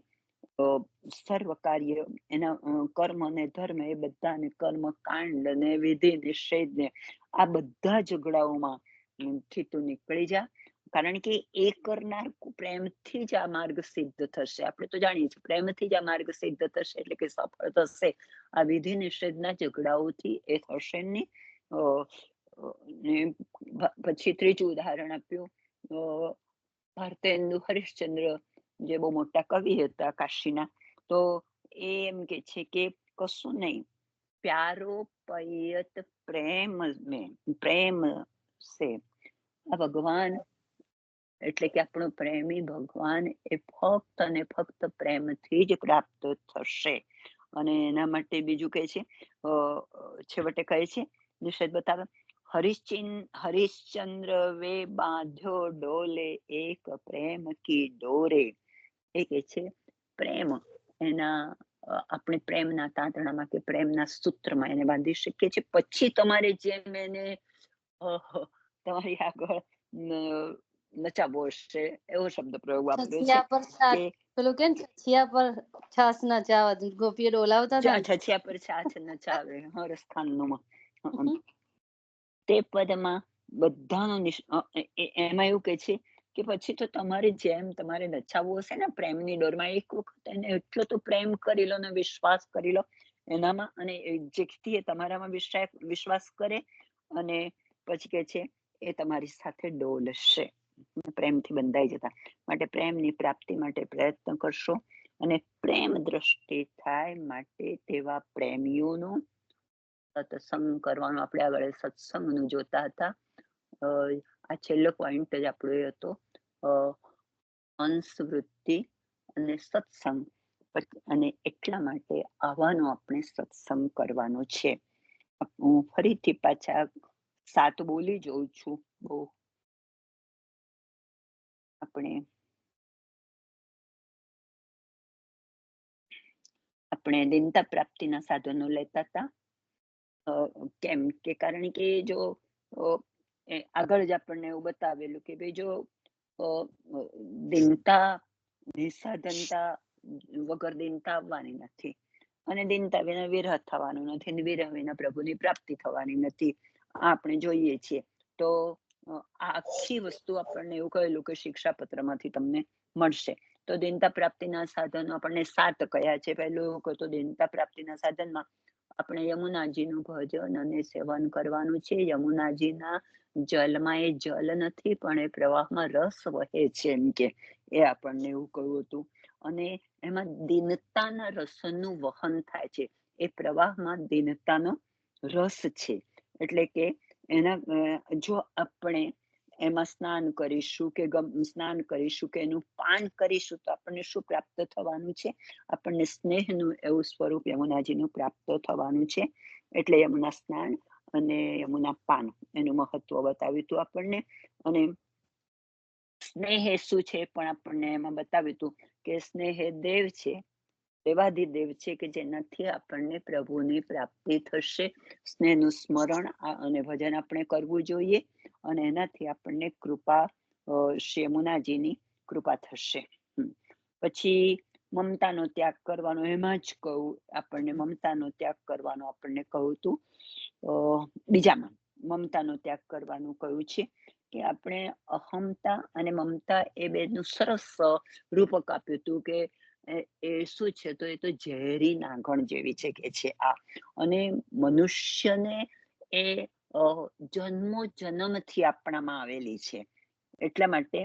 સર્વ કાર્ય એના કર્મ અને ધર્મ એ બધાને કર્મ કાંડ ને વિધિ નિષેધ ને આ બધા ઝઘડાઓમાં થી તું નીકળી જા. કારણ કે એ કરનાર પ્રેમથી જ આ માર્ગ સિદ્ધ થશે. આપણે તો જાણીએ છીએ પ્રેમથી જ આ માર્ગ સિદ્ધ થશે, એટલે કે સફળ થશે. આ વિધિ નિષેધના ઝઘડાઓથી એ થશે નહીં. પછી ત્રીજું ઉદાહરણ આપ્યું ભારતેન્દુ હરિશ્ચંદ્ર, જે બહુ મોટા કવિ હતા કાશીના, તો એ એમ કે છે કે કશું નહીં, પ્યારો પયત પ્રેમ મેં, પ્રેમ સે. આ ભગવાન એટલે કે આપણો પ્રેમી ભગવાન એ ફક્ત અને ફક્ત પ્રેમથી જ પ્રાપ્ત થશે. અને એના માટે બીજું કહે છે, છેવટે કહે છે નિષેધ બતાવે, હરિશ્ચંદ્ર વે બાંધ્યો ડોલે એક પ્રેમ કી ડોરે. એ કે છે પ્રેમ, એના આપણે પ્રેમના તાંતણામાં કે પ્રેમના સૂત્રમાં એને બાંધી શકીએ છીએ. પછી તમારે જેમ એને તમારી આગળ નચાવો હશે, એવો શબ્દ પ્રયોગ વાપર્યો છે. પેલું કેમ છછિયા પર છાસ નચાવવા, ગોપીઓ ડોલાવતા હતા. છછિયા પર છાસ નચાવે હરસ્થાનનું. તે પદમાં બધાનો એમાં એવું કે છે કે પછી તો તમારે જેમ તમારે નચાવવું હશે ને પ્રેમની ડોરમાં, એક વખત એને એટલો તો પ્રેમ કરી લો ને વિશ્વાસ કરી લો એનામાં, અને જેથી એ તમારામાં વિશ્વાસ કરે અને પછી કે છે એ તમારી સાથે ડોલશે, પ્રેમથી બંધાઈ જતા. માટે પ્રેમની પ્રાપ્તિ માટે પ્રયત્ન કરશો, અને પ્રેમ દ્રષ્ટિ થાય માટે તેવા પ્રેમીઓનો સત્સંગ કરવાનો. આપણે આગળ સત્સંગનું જોતા હતા. આ છેલ્લો પોઈન્ટ જ આપણો એ હતો, અંશવૃત્તિ અને સત્સંગ. અને એટલા માટે આવાનો આપણે સત્સંગ કરવાનો છે. હું ફરીથી પાછા 7 બોલી જોઉં છું. બહુ આપણે આપણે દિનતા પ્રાપ્તિના સાધનો લેતા હતા. કેમ કે કારણ કે જો આગળ જ આપણને એવું બતાવેલું કે ભાઈ જો દિનતા નિસાધનતા વગર દિનતા આવવાની નથી, અને દિનતા વિના વિરહ થવાનું નથી, અને વિરહ વિના પ્રભુની પ્રાપ્તિ થવાની નથી. આપણે જોઈએ છીએ. તો આ આખી વસ્તુ આપણને એવું કહેલું કે શિક્ષાપત્રમાંથી તમને મળશે. તો દિનતા પ્રાપ્તિના સાધનો આપણને 7 કયા છે. પહેલું એવું કહ્યું તો દિનતા પ્રાપ્તિના સાધનમાં આપણે યમુનાજીનું ભજન અને સેવન કરવાનું છે. યમુનાજીના જલમાં એ જલ નથી, પણ એ પ્રવાહમાં રસ વહે છે, એમ કે એ આપણને એવું કહ્યું હતું. અને એમાં દીનતાના રસનું વહન થાય છે. એ પ્રવાહમાં દીનતાનો રસ છે. એટલે કે એના જો આપણે એમાં સ્નાન કરીશું કે એનું પાન કરીશું તો આપણને શું પ્રાપ્ત થવાનું છે? આપણને સ્નેહનું એવું સ્વરૂપ યમુનાજીનું પ્રાપ્ત થવાનું છે. એટલે યમુના સ્નાન અને યમુના પાન એનું મહત્વ બતાવ્યું હતું આપણને. અને સ્નેહ એ શું છે પણ આપણને એમાં બતાવ્યું હતું કે સ્નેહ એ દેવ છે, દેવાધિદેવ છે, કે જેનાથી આપણને પ્રભુની પ્રાપ્તિ થશે. સ્નેહનું સ્મરણ અને ભજન આપણે કરવું જોઈએ, અને એનાથી આપણને કૃપા, શ્રી યમુનાજીની કૃપા થશે. પછી મમતાનો ત્યાગ કરવાનો, એમાં જ કહું આપણને મમતાનો ત્યાગ કરવાનો આપણને કહું હતું. બીજામાં મમતાનો ત્યાગ કરવાનું કહ્યું છે કે આપણે અહમતા અને મમતા એ બેનું સરસ રૂપક આપ્યું હતું કે એ શું છે, તો એ તો ઝેરી નાગણ જેવી છે કે છે આ. અને મનુષ્યને એ જન્મો જન્મથી આપણામાં આવેલી છે. એટલા માટે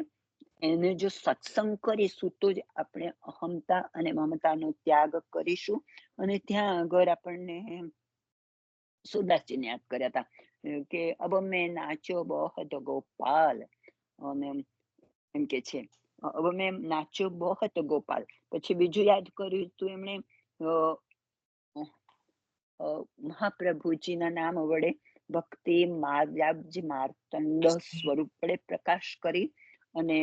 એને જો સત્સંગ કરીશું તો જ આપણે અહમતા અને મમતાનો ત્યાગ કરીશું. અને ત્યાં આગળ આપણને સુરદાસજીને યાદ કર્યા હતા કે અબ મેં નાચ્યો બહોત ગોપાલ, અને એમ કે છે અબ મેં નાચ્યો બહોત ગોપાલ. પછી બીજું યાદ કર્યું હતું એમણે મહાપ્રભુજીના નામ વડે ભક્તિ માર્તંડ સ્વરૂપ વડે પ્રકાશ કરી અને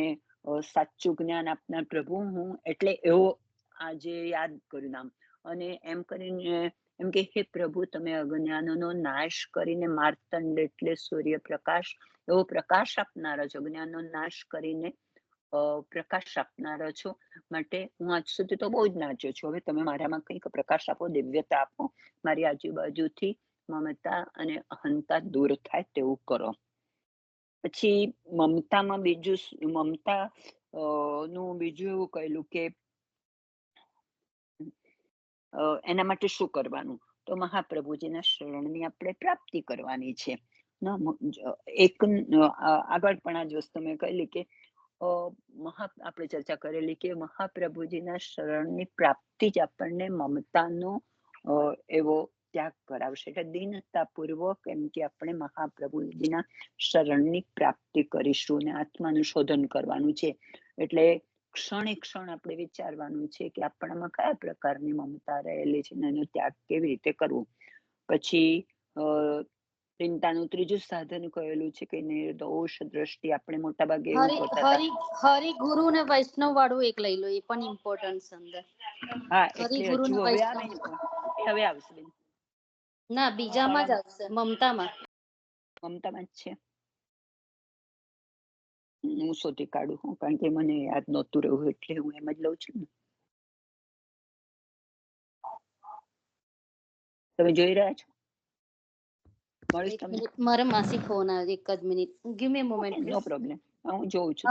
સાચું જ્ઞાન આપનાર પ્રભુ હું, એટલે એવો આજે યાદ કર્યું નામ. અને એમ કરીને એમ કે હે પ્રભુ, તમે અજ્ઞાનનો નાશ કરીને માર્તંડ એટલે સૂર્યપ્રકાશ, એવો પ્રકાશ આપનારો છો, જ્ઞાનનો નાશ કરીને પ્રકાશ આપનારો છો. માટે હું આજ સુધી તો બહુ જ નાચ્યો છું. હવે તમે મારામાં કંઈક પ્રકાશ આપો, દિવ્યતા આપો, મારી આજુબાજુથી મમતા અને અહંતા દૂર થાય તેવું કરો. પછી મમતામાં બીજું, મમતા નું બીજું એવું કહેલું કે એના માટે શું કરવાનું? તો મહાપ્રભુજીના શરણની આપણે પ્રાપ્તિ કરવાની છે. એક આગળ પણ આ જ વસ્તુ મેં કહેલી કે આપણે ચર્ચા કરેલી કે મહાપ્રભુજીના શરણની પ્રાપ્તિ જ આપણને મમતાનો એવો ત્યાગ કરાવશે. એટલે દીનતા પૂર્વક એમ કે આપણે મહાપ્રભુજીના શરણની પ્રાપ્તિ કરીશું અને આત્માનું શોધન કરવાનું છે. એટલે ક્ષણે ક્ષણ આપણે વિચારવાનું છે કે આપણામાં કયા પ્રકારની મમતા રહેલી છે, એનો ત્યાગ કેવી રીતે કરવો. પછી ચિંતાનું ત્રીજું સાધન કહેલું છે કે નિર્દોષ દ્રષ્ટિ. આપણે મોટા ભાગે એવું કરતા હતા. હરિ ગુરુ ને વૈષ્ણવ વાળું એક લઈ લો, એ પણ ઇમ્પોર્ટન્ટ સમજે. હા, હરિ એટલે ગુરુ ને હજુ હવે આવે વૈષ્ણવ, ને, હવે આવશે બેન. ના બીજામાં જ આવશે, મમતામાં. મમતામાં જ છે. હું શોધી કાઢું, કારણ કે મને યાદ નહોતું રહ્યું, એટલે હું એમ જ લઉં છું ને. તમે જોઈ રહ્યા છો? મળીશ તમને. મારે માસી ફોન આવ્યો, એક જ minute, give me moment no please. Problem, હું જોઉં છું.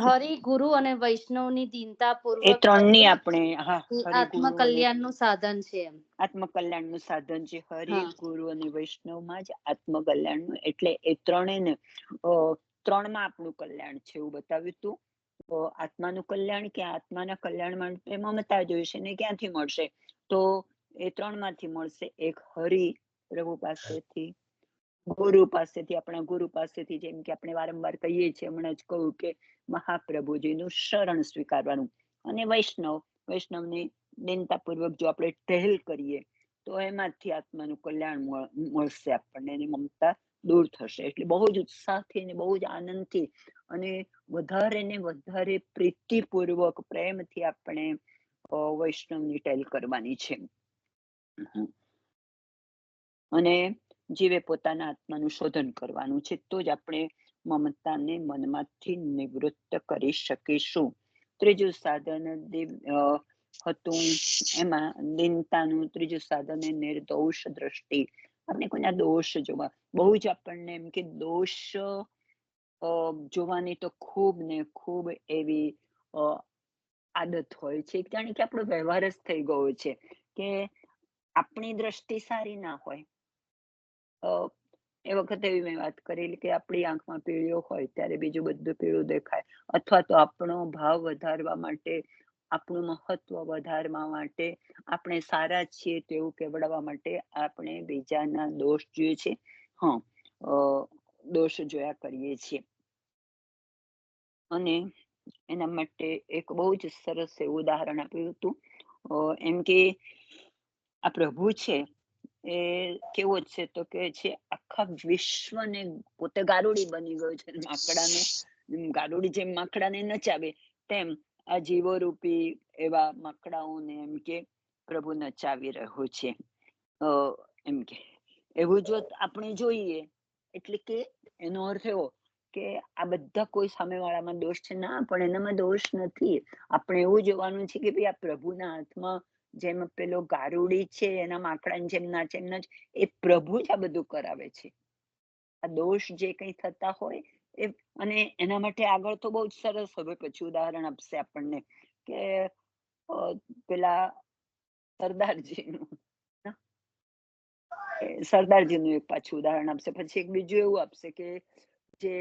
હરિ ગુરુ અને વૈષ્ણવની દીનતા એ પૂર્વક ત્રણની આપણે, હા, આત્મ કલ્યાણ નું સાધન છે. આત્મકલ્યાણનું સાધન છે. હરિ ગુરુ અને વૈષ્ણવમાં જ આત્મકલ્યાણનું, એટલે એ ત્રણેયને ત્રણમાં આપણું કલ્યાણ છે એવું બતાવ્યું હતું. આત્માનું કલ્યાણ કે આત્માના કલ્યાણ માટે મમતા જોઈશે ને ક્યાંથી મળશે? તો એ ત્રણમાંથી મળશે. એક હરિ પ્રભુ પાસેથી, ગુરુ પાસેથી, આપણા ગુરુ પાસેથી, જેમ કે આપણે વારંવાર કહીએ છીએ, હમણાં જ કહું કે મહાપ્રભુજીનું શરણ સ્વીકારવાનું. અને વૈષ્ણવની દિનતાપૂર્વક જો આપણે ટહેલ કરીએ તો એમાંથી આત્માનું કલ્યાણ મળશે આપણને, એની મમતા દૂર થશે. એટલે બહુ જ ઉત્સાહથી અને બહુ જ આનંદથી અને વધારે ને વધારે પ્રીતિપૂર્વક પ્રેમથી આપણે વૈષ્ણવની ટહેલ કરવાની છે. અને જીવે પોતાના આત્માનું શોધન કરવાનું છે, તો જ આપણે મમતાને મનમાંથી નિવૃત્ત કરી શકીશું. ત્રીજું સાધન હતું એમાં દીનતાનું ત્રીજું સાધન એ નિર્દોષ દ્રષ્ટિ. આપણે કોઈના દોષ જોવા, બહુ જ આપણને એમ કે દોષ જોવાની તો ખૂબ ને ખૂબ એવી આદત હોય છે, જાણે કે આપણો વ્યવહાર જ થઈ ગયો છે કે આપણી દ્રષ્ટિ સારી ના હોય. એ વખતે એવી મેં વાત કરેલી કે આપણી આંખમાં પીળીઓ હોય ત્યારે બીજું બધું પીળું દેખાય, અથવા તો આપણો ભાવ વધારવા માટે, આપણું મહત્વ વધારવા માટે, આપણે સારા છીએ તેવું કહેવડાવવા માટે આપણે બીજાના દોષ જોઈએ છે, દોષ જોયા કરીએ છીએ. અને એના માટે એક બહુ જ સરસ એવું ઉદાહરણ આપ્યું હતું. એમ કે આ પ્રભુ છે એ કેવો છે તો કે છે આખા વિશ્વને પોતે ગારુડી બની ગયો છે. માકડાને ગારુડી જેમ માકડાને નચાવે તેમ આ જીવોરૂપી એવા માકડાઓને એમ કે પ્રભુ નચાવી રહ્યો છે. એમ કે એવું જો આપણે જોઈએ એટલે કે એનો અર્થ એવો કે આ બધા કોઈ સામેવાળામાં દોષ છે ના, પણ એનામાં દોષ નથી. આપણે એવું જોવાનું છે કે ભાઈ આ પ્રભુના હાથમાં જેમ પેલો ગારુડી છે એના માકડાની જેમ નાચે એમ નાચે, એ પ્રભુ જ આ બધું કરાવે છે. આ દોષ જે કઈ થતા હોય એ, અને એના માટે આગળ તો બહુ જ સરસ હવે પછી ઉદાહરણ આપશે આપણને કે પેલા સરદારજીનું એક પાછું ઉદાહરણ આપશે, પછી એક બીજું એવું આપશે કે જે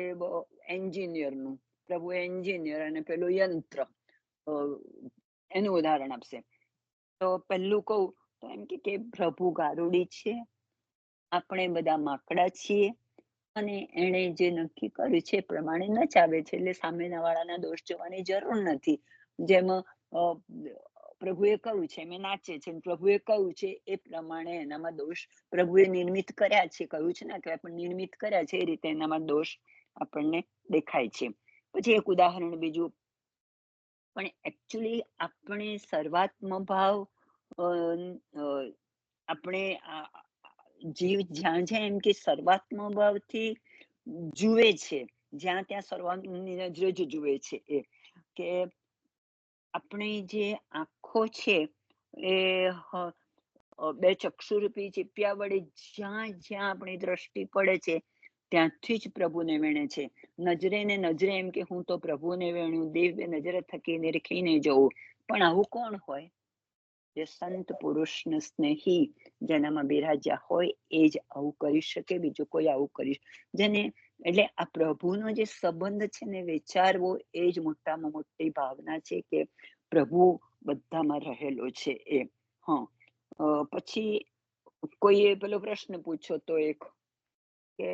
એન્જિનિયરનું, પ્રભુ એન્જિનિયર અને પેલું યંત્ર, એનું ઉદાહરણ આપશે. તો પહેલું કહું તો એમ કે પ્રભુ ગારુડી છે, આપણે બધા માકડા છીએ, અને એને જે નક્કી કર્યું છે એ પ્રમાણે નચાવે છે, એટલે સામેના વાળાના દોષ જોવાની જરૂર નથી. જેમ પ્રભુએ કહ્યું છે એમ નાચે છે, પ્રભુએ કહ્યું છે એ પ્રમાણે એનામાં દોષ પ્રભુએ નિર્મિત કર્યા છે, કહ્યું છે ને કે આપણે નિર્મિત કર્યા છે, એ રીતે એનામાં દોષ આપણને દેખાય છે. પછી એક ઉદાહરણ બીજું, પણ એકચ્યુઅલી આપણે સર્વાત્મ ભાવ આપણે જીવ જ્યાં જ્યાં એમ કે સર્વાત્મ ભાવથી જુએ છે, જ્યાં ત્યાં સર્વાત્મની નજરે જ જુએ છે. એ કે આપણે જે આંખો છે એ બે ચક્ષુરૂપી ચીપિયા વડે જ્યાં જ્યાં આપણી દ્રષ્ટિ પડે છે ત્યાંથી જ પ્રભુને વેણે છે. નજરે ને નજરે એમ કે હું તો પ્રભુને વેણ્યું, દિવ્ય નજરે થકી નિરખીને જોઉં. પણ આવું કોણ હોય? જે સંત પુરુષને સ્નેહી જેનામાં બિરાજ્યા હોય એ જ આવું કરી શકે, બીજું કોઈ આવું કરી જેને, એટલે આ પ્રભુનો જે સંબંધ છે ને વિચારવો એ જ મોટામાં મોટી ભાવના છે કે પ્રભુ બધામાં રહેલો છે એ. પછી કોઈએ પેલો પ્રશ્ન પૂછ્યો તો એક કે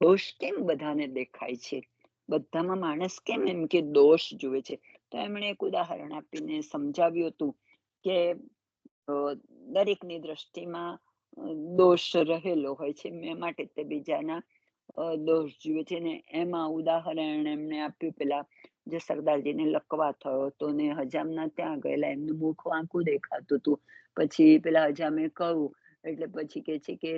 દોષ કેમ બધાને દેખાય છે, બધામાં માણસ કેમ એમ કે દોષ જુએ છે? તો એમણે એક ઉદાહરણ આપીને સમજાવ્યું હતું કે દરેકની દ્રષ્ટિમાં દોષ રહેલો હોય છે, એ માટે તે બીજાના દોષ જુએ છે. ને એમાં ઉદાહરણ એમને આપ્યું પેલા જે સરદારજીને લકવા થયો હતો ને હજામના ત્યાં ગયેલા, એમનું મુખ વાંકું દેખાતું હતું. પછી પેલા હજામે કહ્યું એટલે પછી કે છે કે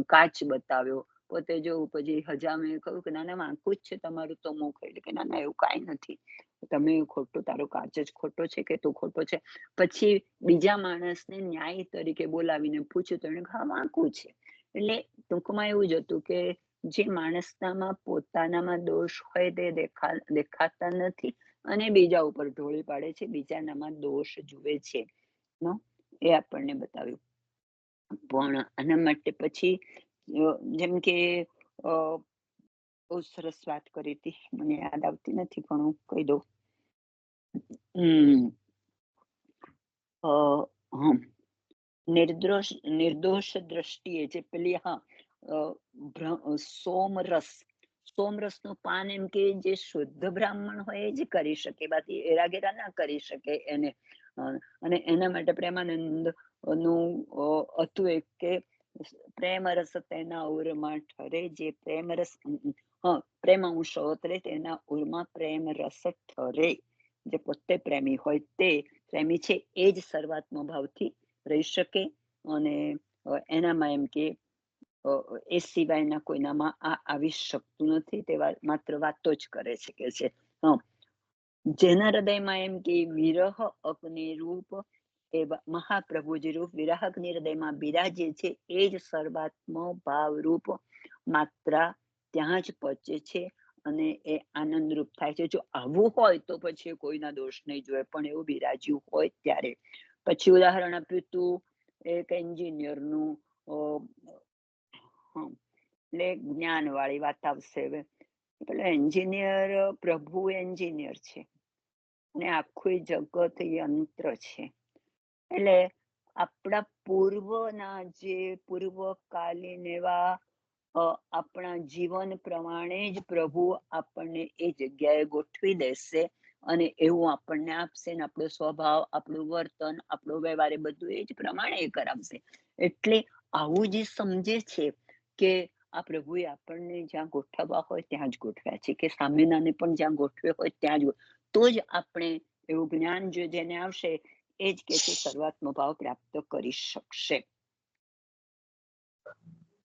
કાચ બતાવ્યો, પોતે જોવું, પછી હજામે કહ્યું કે ના ના વાંકું જ છે તમારું તો મુખ, એટલે કે ના ના એવું કાંઈ નથી, તમે ખોટું, તારો કાચ જ ખોટો છે કે તું ખોટો છે. પછી બીજા માણસને ન્યાય તરીકે બોલાવીને પૂછ્યું તો એને હા વાંકું છે. એટલે ટૂંકમાં એવું જ હતું કે જે માણસનામાં પોતાનામાં દોષ હોય તે દેખાતા નથી અને બીજા ઉપર ઢોળી પાડે છે, બીજાનામાં દોષ જુએ છે, એ આપણને બતાવ્યું. પણ આના માટે પછી જેમ કે બહુ સરસ વાત કરી હતી, મને યાદ આવતી નથી પણ હું કહી દઉં. નિર્દોષ દ્રષ્ટિએ જે પેલી સોમરસ નું પાન એમ કે જે શુદ્ધ બ્રાહ્મણ હોય એ જ કરી શકે, બાકી એરાગેરા ના કરી શકે એને. અને એના માટે પ્રેમાનંદ નું હતું એક કે પ્રેમ રસ તેના ઉરમાં ઠરે, જે પ્રેમ રસ પ્રેમ અંશોતરે તેના ઉરમાં પ્રેમ રસ ઠરે. જે પોતે પ્રેમી હોય તે પ્રેમી છે એ જ સર્વાત્મ ભાવથી રહી શકે, અને એનામાં એમ કે એ સિવાયના કોઈનામાં આ આવી શકતું નથી, તે માત્ર વાતો જ કરે છે કે છે. જેના હૃદયમાં એમ કે વિરહ અગ્નિ રૂપ એ મહાપ્રભુજી રૂપ વિરાહકની હૃદયમાં બિરાજે છે એ જ સર્વાત્મ ભાવ રૂપ માત્રા ત્યાં જ પહોંચે છે અને એ આનંદરૂપ થાય છે. જો આવું હોય તો પછી કોઈના દોષ નહીં જોયે, પણ એવું બિરાજ્યું હોય ત્યારે. પછી ઉદાહરણ આપ્યું તું એક એન્જિનિયરનું, એટલે જ્ઞાન વાળી વાત આવશે હવે. પેલો એન્જિનિયર, પ્રભુ એન્જિનિયર છે અને આખું જગત યંત્ર છે. એટલે આપણા પૂર્વના જે પૂર્વકાલીન એવા આપણા જીવન પ્રમાણે જ પ્રભુ આપણને એ જગ્યાએ ગોઠવી દેશે અને એવું આપણને આપશે ને આપણો સ્વભાવ, આપણું વર્તન, આપણો વ્યવહાર એ બધું એ જ પ્રમાણે કરાવશે. એટલે આવું જે સમજે છે કે આ પ્રભુએ આપણને જ્યાં ગોઠવવા હોય ત્યાં જ ગોઠવ્યા છે, કે સામેનાને પણ જ્યાં ગોઠવ્યો હોય ત્યાં જ, તો જ આપણે એવું જ્ઞાન જો જેને આવશે એ જ કે છે સર્વાત્મ ભાવ પ્રાપ્ત કરી શકશે.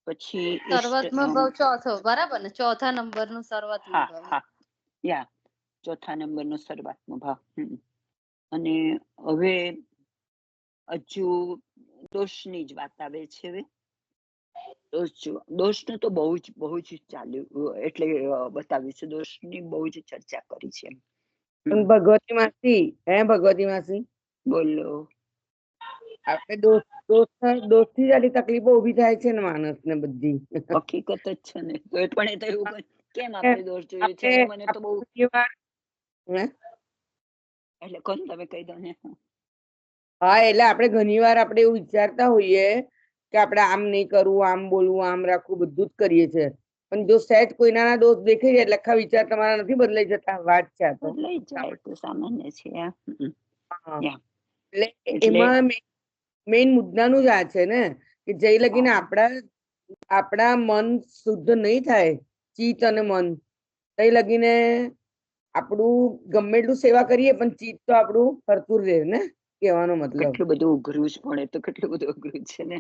પછી સર્વાત્મ ભાવ ચોથો, બરાબર ને? ચોથા નંબરનું સર્વાત્મ ભાવ. ચોથા નંબરનો સર્વાત્મ ભાવ. અને હવે હજુ દોષની જ વાત આવે છે. હવે દોષનું તો બહુ જ ચાલ્યું, એટલે બતાવ્યું છે. દોષની બહુ જ ચર્ચા કરી છે. ભગવતી માસી બોલો. આપણે દોસ્તથી જ આટલી તકલીફો ઉભી થાય છે ને માણસને બધી. હકીકત જ છે ને. પણ એ તો એવું કેમ આપણે દોષ જોઈએ છે, મને તો બહુ. એટલે કોણ તમે કહી દો ને. હા, એટલે આપણે ઘણી વાર આપણે એવું વિચારતા હોઈએ કે આપણે આમ નહીં કરવું, આમ બોલવું, આમ રાખવું, બધું જ કરીએ છીએ. પણ જો સહેજ કોઈના દોષ દેખાઈ જાય એટલે આખા વિચાર તમારા નથી બદલાઈ જતા? વાત છે આ તો. બદલાઈ જાય તો સામાન્ય છે. એટલે એમાં મેઇન મુદ્દાનું જ આ છે ને કે જઈ લગીને આપણા મન શુદ્ધ નહીં થાય, ચિત્ત અને મન, તઈ લગીને આપણું ગમે એટલું સેવા કરીએ પણ ચિત્ત તો આપણું ફરતું રહે ને, કહેવાનો મતલબ. કેટલું બધું અઘરું જ પડે, તો કેટલું બધું અઘરું છે ને.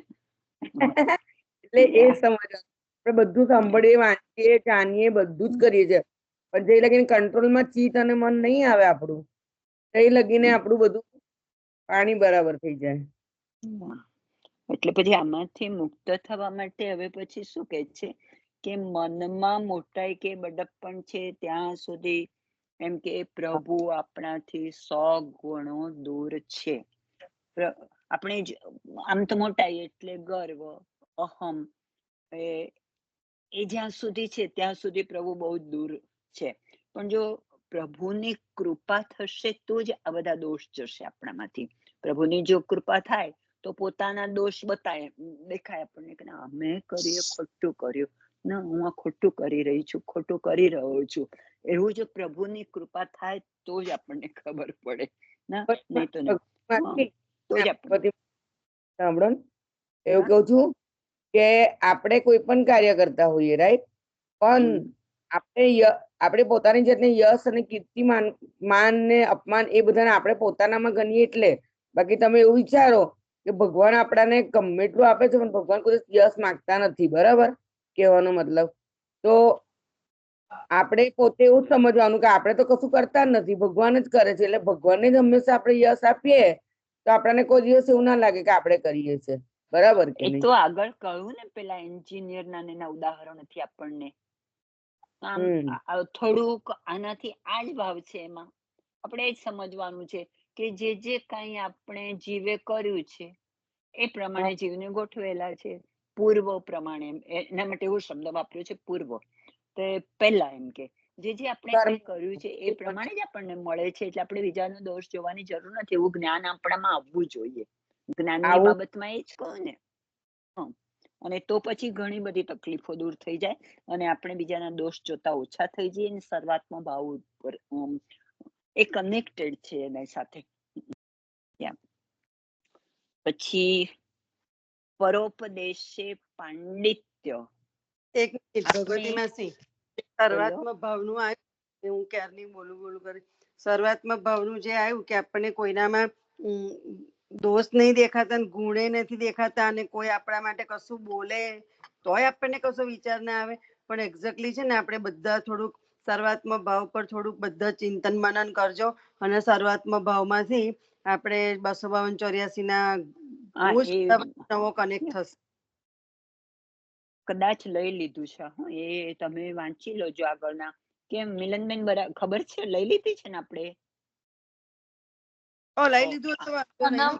એટલે એ સમજ આપણે બધું સાંભળીએ, વાંચીએ, જાણીએ, બધું જ કરીએ છીએ, પણ જે લગીને કંટ્રોલમાં ચિત્ત અને મન નહીં આવે આપણું, તે લગીને આપણું બધું પાણી બરાબર થઈ જાય. એટલે પછી આમાંથી મુક્ત થવા માટે હવે પછી શું કે છે કે મનમાં મોટાઈ કે બડકપણ છે ત્યાં સુધી એમ કે પ્રભુ આપણાથી 100 ગણો દૂર છે. આપણે આમ તો મોટાઈ એટલે ગર્વ, અહમ, એ જ્યાં સુધી છે ત્યાં સુધી પ્રભુ બહુ દૂર છે. પણ જો પ્રભુની કૃપા થશે તો જ આ બધા દોષ જશે આપણામાંથી. પ્રભુની જો કૃપા થાય તો પોતાના દોષ દેખાય આપણને કે ના અમે કરીએ ખોટું કર્યું, ના હું આ ખોટું કરી રહી છું, ખોટું કરી રહ્યો છું, એવું જો પ્રભુની કૃપા થાય તો જ આપણને ખબર પડે. ના નહીં તો નહીં. સાંભળો ને, એવું કહું છું કે આપણે કોઈ પણ કાર્ય કરતા હોઈએ, રાઈટ, પણ આપણે પોતાની જાતને યશ અને કીર્તિ માન ને અપમાન એ બધાને આપણે પોતાનામાં ગણીએ. એટલે બાકી તમે એવું વિચારો કે ભગવાન આપણાને ગમે એટલું આપે છે પણ ભગવાન કોઈ યશ માંગતા નથી, બરાબર કહેવાનો મતલબ. તો આપણે પોતે એવું સમજવાનું કે આપણે તો કશું કરતા જ નથી, ભગવાન જ કરે છે. એટલે ભગવાનને જ હંમેશા આપણે યશ આપીએ તો આપણને કોઈ દિવસ એવું ના લાગે કે આપણે કરીએ છીએ, બરાબર કે નહીં? એ તો આગળ કહ્યું ને, પેલા એન્જિનિયર ના ઉદાહરણથી આપણને થોડુંક આનાથી આ જ ભાવ છે. એમાં આપણે એ જ સમજવાનું છે કે જે કઈ આપણે જીવે કર્યું છે એ પ્રમાણે જીવને ગોઠવેલા છે. પૂર્વ પ્રમાણે, એના માટે એવું શબ્દ વાપર્યો છે પૂર્વ, તો પહેલા એમ કે જે આપણે કઈ કર્યું છે એ પ્રમાણે જ આપણને મળે છે. એટલે આપણે બીજાનો દોષ જોવાની જરૂર નથી. એવું જ્ઞાન આપણામાં આવવું જોઈએ. જ્ઞાનની બાબતમાં એ જ કહું ને. અને તો પછી ઘણી બધી તકલીફો દૂર થઈ જાય અને આપણે બીજાના દોષ જોતા ઓછા થઈ જઈએ અને સર્વાત્મ ભાવ ઉપર એ કનેક્ટેડ છે એના સાથે. પછી પરોપદેશે પાંડિત્ય. એક મિનિટ ભગવતી માસી, સર્વાત્મ ભાવનું આવ્યું, હું ક્યારની બોલું કરી. સર્વાત્મ ભાવનું જે આવ્યું કે આપણને કોઈનામાં દોષ નહીં દેખાતા ને ગુણે નથી દેખાતા અને કોઈ આપણા માટે કશું બોલે તોય આપણને કશો વિચાર ના આવે. પણ એક્ઝેક્ટલી છે ને આપણે બધા થોડુંક સર્વાત્મક ભાવ પર થોડુંક બધા ચિંતન મનન કરજો અને સર્વાત્મક ભાવમાંથી આપણે 252-84 ના નવો કનેક્ટ થશે. કદાચ લઈ લીધું છે. એ તમે વાંચી લોજો આગળના. કેમ મિલનબેન ખબર છે લઈ લીધી છે ને આપણે? લઈ લીધું તો વાંધો નહીં.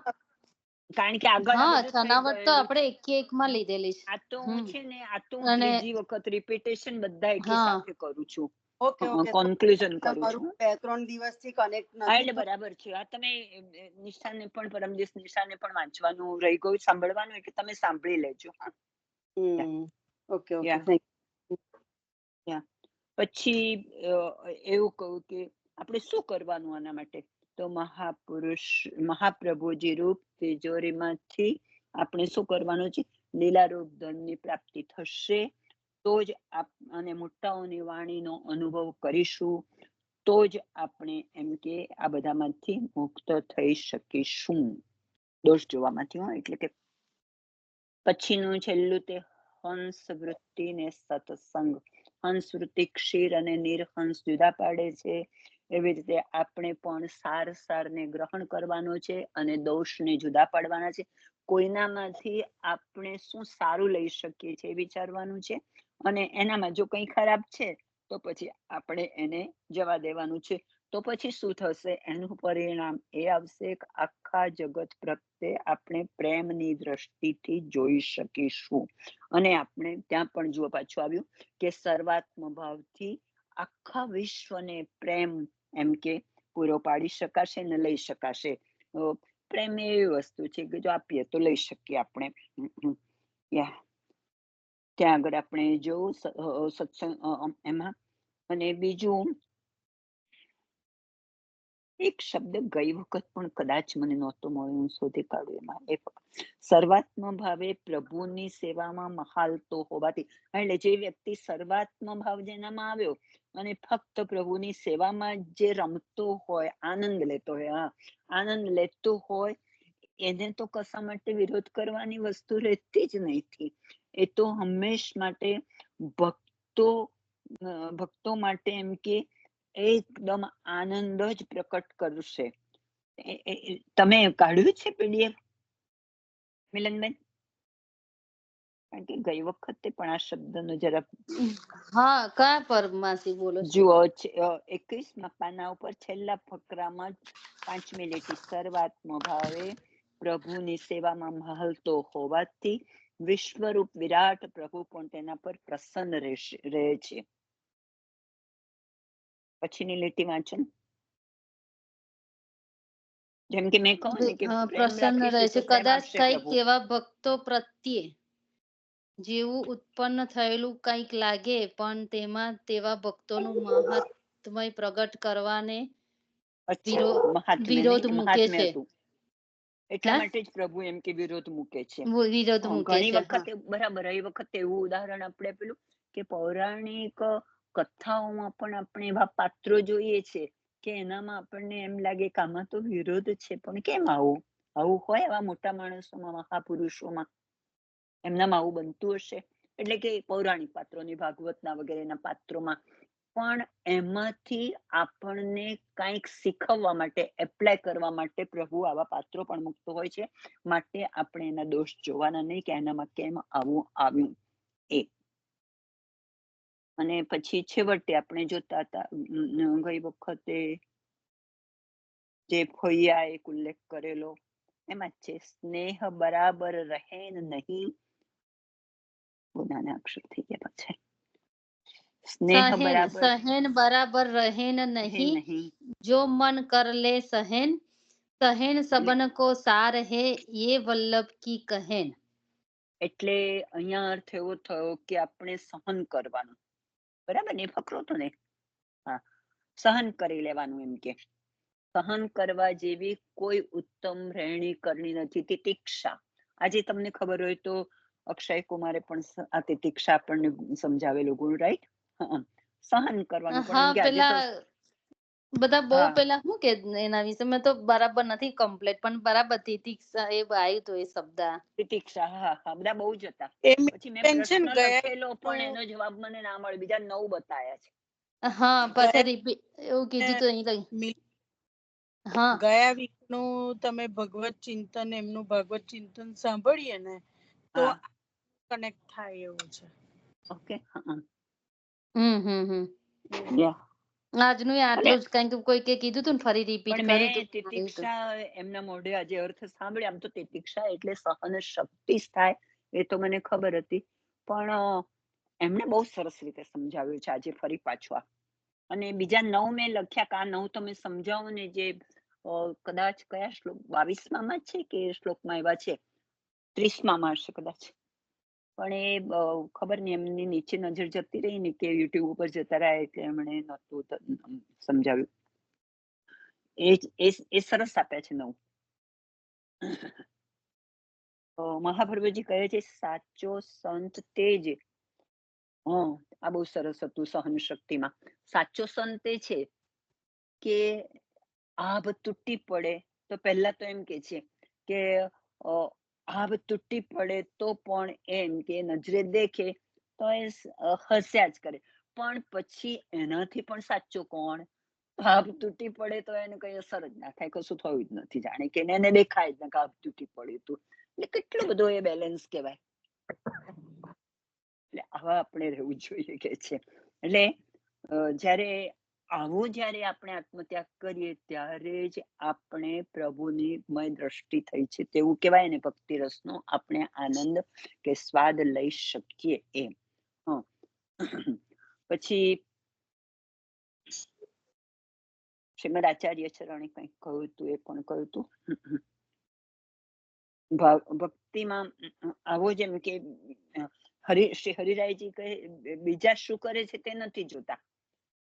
કારણ કે આગળ છનાવટ તો આપણે એક માં લીધેલી છે. આ તો હું છે ને ત્રીજી વખત રિપીટેશન બધા એકી સાથે કરું છું. ઓકે કન્ક્લુઝન કરું છું. 2-3 દિવસથી કનેક્ટ નથી. એટલે બરાબર છે. આ તમે નિશાને પણ પરમ દિવસ નિશાને પણ વાંચવાનું રહી ગયું, સાંભળવાનું, એટલે તમે સાંભળી લેજો. ઓકે. પછી એવું કહું કે આપણે શું કરવાનું આના માટે? તો મહાપ્રભુજી રૂપ તિજોરીમાંથી આપણે શું કરવાનું છે? લીલા રૂપ ધનની પ્રાપ્તિ થશે તો જ અને મોટાઓની વાણીનો અનુભવ કરીશું તો જ આપણે એમ કે આ બધામાંથી મુક્ત થઈ શકીશું, દોષ જોવામાંથી. એટલે કે પછીનું છેલ્લું તે હંસ વૃત્તિ ને સત્સંગ. હંસ વૃત્તિ ક્ષીર અને નિર્હંસ જુદા પાડે છે. એવી રીતે આપણે પણ સારને ગ્રહણ કરવાનો છે અને દોષને જુદા પાડવાના છે. કોઈનામાંથી આપણે શું સારું લઈ શકીએ છીએ વિચારવાનું છે, અને એનામાં જો કંઈ ખરાબ છે તો પછી આપણે એને જવા દેવાનું છે. તો પછી શું થશે? એનું પરિણામ એ આવશે કે આખા જગત પ્રત્યે આપણે પ્રેમની દ્રષ્ટિથી જોઈ શકીશું. અને આપણે ત્યાં પણ જો પાછું આવ્યું કે સર્વાત્મ ભાવથી આખા વિશ્વને પ્રેમ એમ કે પૂરો પાડી શકાશે ને લઈ શકાશે. પ્રેમ એવી વસ્તુ છે કે જો આપીએ તો લઈ શકીએ આપણે. ત્યાં આગળ આપણે જોવું સત્સંગ એમાં. અને બીજું એક શબ્દ ગઈ વખત પણ કદાચ મને નહોતો મળ્યો, હું શોધી કાઢું એમાં. એ સર્વાત્મ ભાવે પ્રભુની સેવામાં મહાલતો હોવાથી. એટલે જે વ્યક્તિ સર્વાત્મ ભાવ જેનામાં આવ્યો અને ફક્ત પ્રભુની સેવામાં જે રમતો હોય, આનંદ લેતો હોય, એને તો કશા માટે વિરોધ કરવાની વસ્તુ રહેતી જ નથી. એ તો હંમેશ માટે ભક્તો માટે એમ કે એકદમ આનંદ જ પ્રકટ કરશે. તમે કાઢ્યું છે પીડીએફ મિલનબેન? કારણ કે ગઈ વખતે પણ આ શબ્દનો જરા કયા પર્વમાંથી બોલો છો? જુઓ 21 પાના ઉપર છેલ્લા ફકરામાં 5મી લીટી. સર્વાત્મ ભાવે પ્રભુની સેવામાં મહલતો હોવાથી વિશ્વરૂપ વિરાટ પ્રભુ પણ તેના પર પ્રસન્ન રહે છે. પછીની લીટી વાંચો. જેમ કે મેં કહું ને કે પ્રસન્ન રહે છે. કદાચ કઈક એવા ભક્તો પ્રત્યે જેવું ઉત્પન્ન થયેલું કઈક લાગે, પણ તેમાં તેવા ભક્તોનું મહાત્મય પ્રગટ કરવાને વિરોધ મૂકે છે. એટલા માટે જ પ્રભુ એમ કે વિરોધ મૂકે છે. ઘણી વખત બરાબર. એ વખતે એવું ઉદાહરણ આપણે પેલું કે પૌરાણિક કથાઓમાં પણ આપણે એવા પાત્રો જોઈએ છે કે એનામાં આપણને એમ લાગે કે આમાં તો વિરોધ છે, પણ કેમ આવું હોય? એવા મોટા માણસોમાં, મહાપુરુષોમાં એમનામાં આવું બનતું હશે. એટલે કે પૌરાણિક પાત્રોની, ભાગવતના વગેરેના પાત્રોમાં પણ એમાંથી આપણને કંઈક શીખવવા માટે, એપ્લાય કરવા માટે પ્રભુ આવા પાત્રો પણ મૂકતો હોય છે. માટે આપણે એના દોષ જોવાના નહીં કે એનામાં કેમ આવું આવ્યું એ. અને પછી છેવટે આપણે જોતા હતા ગઈ વખતે જે ફોઈયા એક ઉલ્લેખ કરેલો એમાં છે સ્નેહ બરાબર રહે નહીં. નાના અક્ષર થઈ ગયા પછી. સહેન બરાબર રહેન નહીં, જો મન કર લે સહેન, સહેન સબન કો સાર હે યે વલ્લભ કી કહેન. એટલે અહીંયા અર્થ એવો થયો કે આપણે સહન કરવાનું. બરાબર ને? ફકરો તો ને. સહન કરી લેવાનું. એમ કે સહન કરવા જેવી કોઈ ઉત્તમ રહેણી કરણી નથી. તિતિક્ષા. આજે તમને ખબર હોય તો અક્ષય કુમારે પણ આ તિતિક્ષા આપણને સમજાવેલું ગુણ, રાઈટ? સહન કરવાનું. બધા બહુ હા. પેલા શું કે એના વિશે મેં તો બરાબર નથી કમ્પ્લીટ પણ બરાબર તિતિક્ષા એ આવ્યું તો એ શબ્દ તિતિક્ષા, હા હા, બધા બહુ જ હતા. એ પછી મેં મેન્શન પ્રશ્ન ગયા લખેલો પણ એનો જવાબ મને ના મળ્યો, બીજા 9 બતાયા છે. હા પછી ગયા રિપીટ એવું કીધું તો અહીં લઈ મિલ- હા ગયા વીકનું તમે ભગવત ચિંતન એમનું ભગવત ચિંતન સાંભળીએ ને તો હા, કનેક્ટ થાય એવું છે. ઓકે. હા, હમ યા. આજનું અને આટલું જ કારણ કે કોઈ કીધું તું ને ફરી રિપીટ પણ કર્યું મેં તું તિતિક્ષા એમના મોઢે આજે અર્થ સાંભળ્યા. આમ તો તિતિક્ષા એટલે સહન શક્તિ જ થાય એ તો મને ખબર હતી, પણ એમણે બહુ સરસ રીતે સમજાવ્યું છે આજે ફરી પાછું આ. અને બીજા 9 મેં લખ્યા કે આ 9 તમે સમજાવો ને, જે કદાચ કયા શ્લોક 22માં છે કે શ્લોકમાં એવા છે, 30માં હશે કદાચ, પણ એ ખબર નહીં એમની નીચે નજર જતી રહી ને કે યુટ્યુબ ઉપર જતા રહ્યા એટલે એમણે નહોતું સમજાવ્યું. એ સરસ આપ્યા છે 9. મહાપ્રભુજી કહે છે સાચો સંત તે જ, આ બહુ સરસ હતું સહન શક્તિમાં. સાચો સંત એ છે કે આભ તૂટી પડે તો પહેલા તો એમ કે છે કે આભ તૂટી પડે તો પણ એમ કે નજરે દેખે તો એ હસ્યા જ કરે, પણ પછી એનાથી પણ સાચો કોણ? આભ તૂટી પડે તો એને કઈ અસર જ ના થાય, કશું થયું જ નથી, જાણે કે એને દેખાય જ ને કે આભ તૂટી પડ્યું તું. એટલે કેટલું બધું એ બેલેન્સ કહેવાય. એટલે આવા આપણે રહેવું જોઈએ કે છે. એટલે જ્યારે આપણે આત્મત્યાગ કરીએ ત્યારે જ આપણે પ્રભુની મય દ્રષ્ટિ થઈ છે તેવું કહેવાય ને, ભક્તિ રસનો આપણે આનંદ કે સ્વાદ લઈ શકીએ એમ. પછી શ્રીમદ આચાર્ય ચરણે કંઈક કહ્યું હતું, એ પણ કહ્યું હતું. ભક્તિમાં આવો જેમ કે શ્રી હરિરાયજી કહે બીજા શું કરે છે તે નથી જોતા,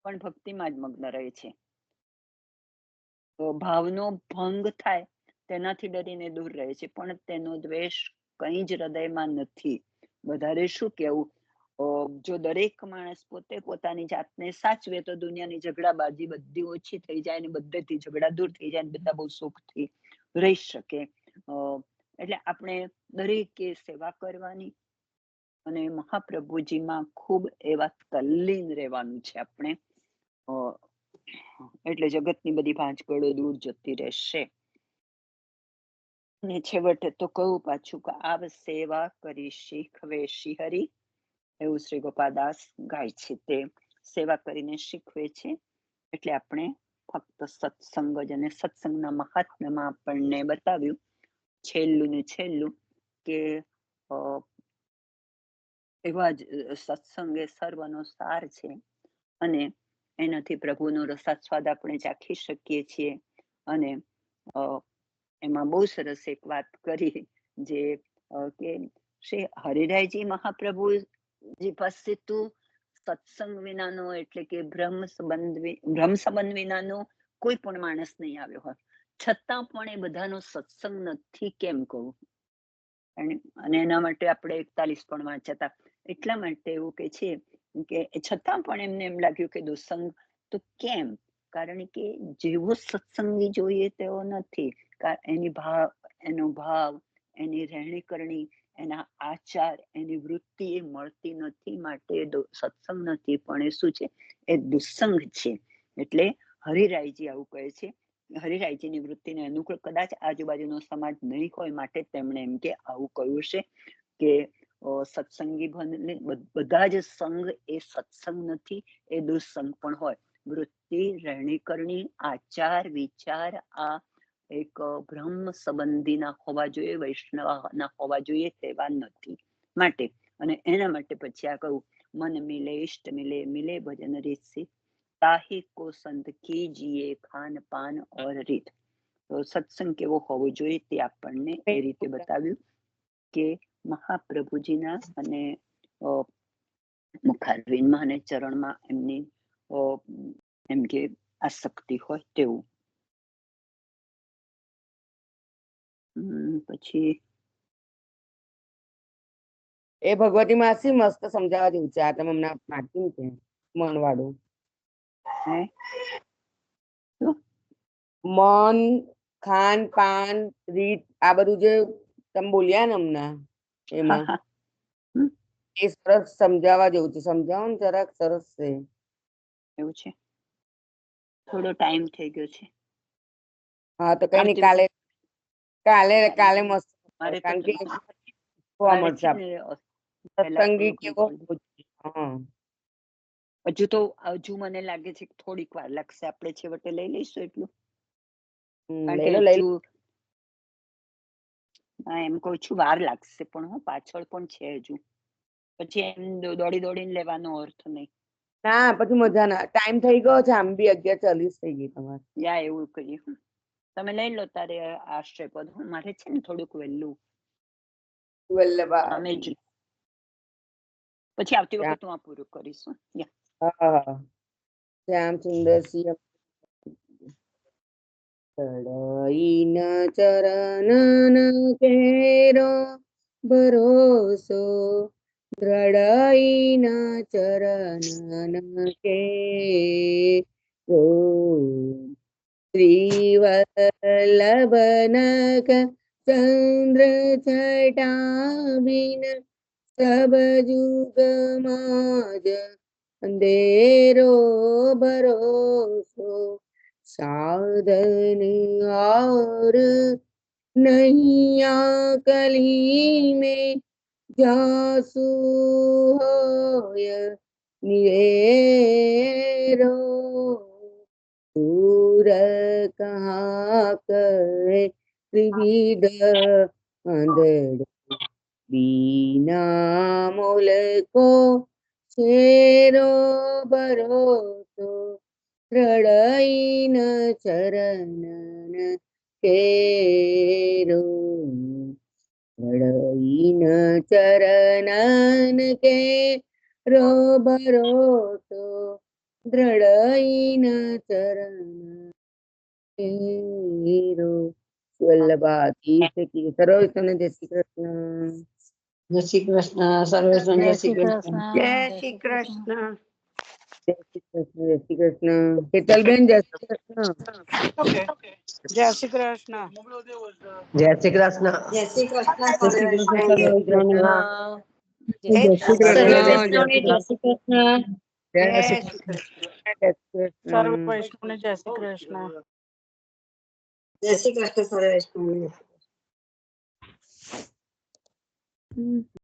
પણ ભક્તિમાં જ મગ્ન રહે છે. ભાવનો ભંગ થાય તેનાથી ડરીને દૂર રહે છે, પણ તેનો દ્વેષ કઈ જ હૃદયમાં નથી. વધારે શું કેવું, જો દરેક માણસ પોતે પોતાની જાતને સાચવે તો દુનિયાની ઝઘડાબાજી બધી ઓછી થઈ જાય ને બધેથી ઝઘડા દૂર થઈ જાય ને બધા બહુ સુખથી રહી શકે. એટલે આપણે દરેકે સેવા કરવાની અને મહાપ્રભુજીમાં ખૂબ એવા તલ્લીન રહેવાનું છે આપણે, એટલે જગતની બધી ભાંજગળો દૂર જતી રહેશે. ને છેવટે તો કહું પાછું કે આવ સેવા કરી શીખવે શ્રીહરિ, એવું શ્રી ગોપાદાસ ગાય છે. તે સેવા કરીને શીખવે છે. એટલે આપણે ફક્ત સત્સંગ જ, અને સત્સંગના મહાત્મ્યમાં આપણને બતાવ્યું છેલ્લું ને છેલ્લું કે એવા જ સત્સંગ એ સર્વનો સાર છે, અને એનાથી પ્રભુનો રસાસ્વાદ આપણે ચાખી શકીએ છીએ. અને એમાં બહુ સરસ એક વાત કરી જે કે શ્રી હરિરાયજી મહાપ્રભુજી પાસે તું સત્સંગ વિનાનો એટલે કે બ્રહ્મ સંબંધ વિનાનો કોઈ પણ માણસ નહીં આવ્યો હોય, છતાં પણ એ બધાનો સત્સંગ નથી કેમ કહું? અને એના માટે આપણે 41 પણ વાંચ્યા હતા. એટલા માટે એવું કે છે કે છતાં પણ એમને એમ લાગ્યું કે દુસંગ તો કેમ? કારણ કે જેવો સત્સંગી જોઈએ તેવો નથી. એનો ભાવ, એની રહેણી કરણી, એના આચાર, એની વૃત્તિ એ મળતી નથી, માટે સત્સંગ નથી, પણ એ શું છે? એ દુસંગ છે. એટલે હરિરાયજી આવું કહે છે. હરિરાયજીની વૃત્તિને અનુકૂળ કદાચ આજુબાજુનો સમાજ નહીં હોય, માટે તેમણે એમ કે આવું કહ્યું છે કે સત્સંગી બધા જ સંગ એ સત્સંગ નથી, એ દુસંગ પણ હોય. વૃત્તિ, રહેણી કરણી, આચાર, વિચાર આ એક બ્રહ્મ સંબંધીના હોવા જોઈએ, વૈષ્ણવના હોવા જોઈએ, તેવા નથી. માટે અને એના માટે પછી આ કહું, મન મિલે ઇષ્ટ મિલે, મિલે ભજન રીત સી, તાહી કો સંત કીજીએ ખાન પાન ઓર રીત. તો સત્સંગ કેવો હોવો જોઈએ તે આપણને એ રીતે બતાવ્યું કે મહાપ્રભુજીના અને મુખારવિંદમાં અને ચરણમાં એમની એમ કે આસક્તિ હોય તેવું. પછી એ ભગવતી માસી મસ્ત સમજાવવા જેવું છે. આ તમે હમણાં વાંચ્યું છે મનવાળું. હે મન, ખાન પાન, રીત આ બધું જે તમે બોલ્યા ને હમણાં હા એમાં હા હમ, એ સરસ સમજાવવા જેવું છે. સમજાવો ને જરાક, સરસ છે. એવું છે. થોડો ટાઈમ થઈ ગયો છે. હા તો કઈ નઈ, આવતી કાલે કાલે કાલે કાલે મસ્ત મારે તો કારણ કે મારે જોવા મળશે છે આપણે. ને પહેલા સત્સંગી થોડુંક કેવો નીકળવું. હા હજુ મને લાગે છે કે થોડીક વાર લાગશે. આપણે છેવટે લઈ લઈશું એટલું, કારણ લઈ કે લો લઈ લો. હજુ એમ કહું છું વાર લાગશે, પણ હું પાછળ પણ છે હજુ. પછી એમ દોડી દોડીને લેવાનો અર્થ નહીં. ના પછી મજા ના, ટાઈમ થઈ ગયો છે આમ બી 11:40 થઈ ગઈ તમારે. યા એવું કરીએ. તમે લઈ લો તારે આશ્રય પદ. મારે છે ને થોડુંક વહેલું અમે જ, વલ્લભાથી પછી આવતી વખત હું આ પૂરું કરીશું. હા શ્યામ સુંદર સિંહ ચડાઈ ન ચરણ કેરો ભરોસો, દ્રઢઈ ન ચરણ કેરો, શ્રીવલ્લભનક ચંદ્ર છટા બિન સબ જુગ માજ અંધેરો ભરોસો, साधन और नैया कली में जासु होय निवेरो, दूर कहाँ करे त्रिविध अंधेरो, बीना मूल को शेरो भरोસો, દ્રઢઈ ન ચરણ કેરો, દ્રઢઈ ન ચરણ કેરો ભરોસો, દ્રઢઈ ન ચરણ કેરો. વલ્લભાથી સર્વૈશ્વરને જય શ્રી કૃષ્ણ. જય શ્રી કૃષ્ણ. સર્વેશ્વર જય શ્રી કૃષ્ણ. જય શ્રી કૃષ્ણ. જય શ્રી કૃષ્ણ. જય શ્રી કૃષ્ણ. હેતલબેન જય શ્રી કૃષ્ણ. જય શ્રી કૃષ્ણ. જય શ્રી કૃષ્ણ. જય શ્રી કૃષ્ણ. જય શ્રી કૃષ્ણ. સર્વેશ્વરને. જય શ્રી કૃષ્ણ. જય શ્રી જય શ્રી કૃષ્ણ. જય જય શ્રી શ્રી કૃષ્ણ. જય શ્રી સર્વ કૃષ્ણ. વૈષ્ણવને જય શ્રી કૃષ્ણ. જય શ્રી કૃષ્ણ સર્વેશ્વરને.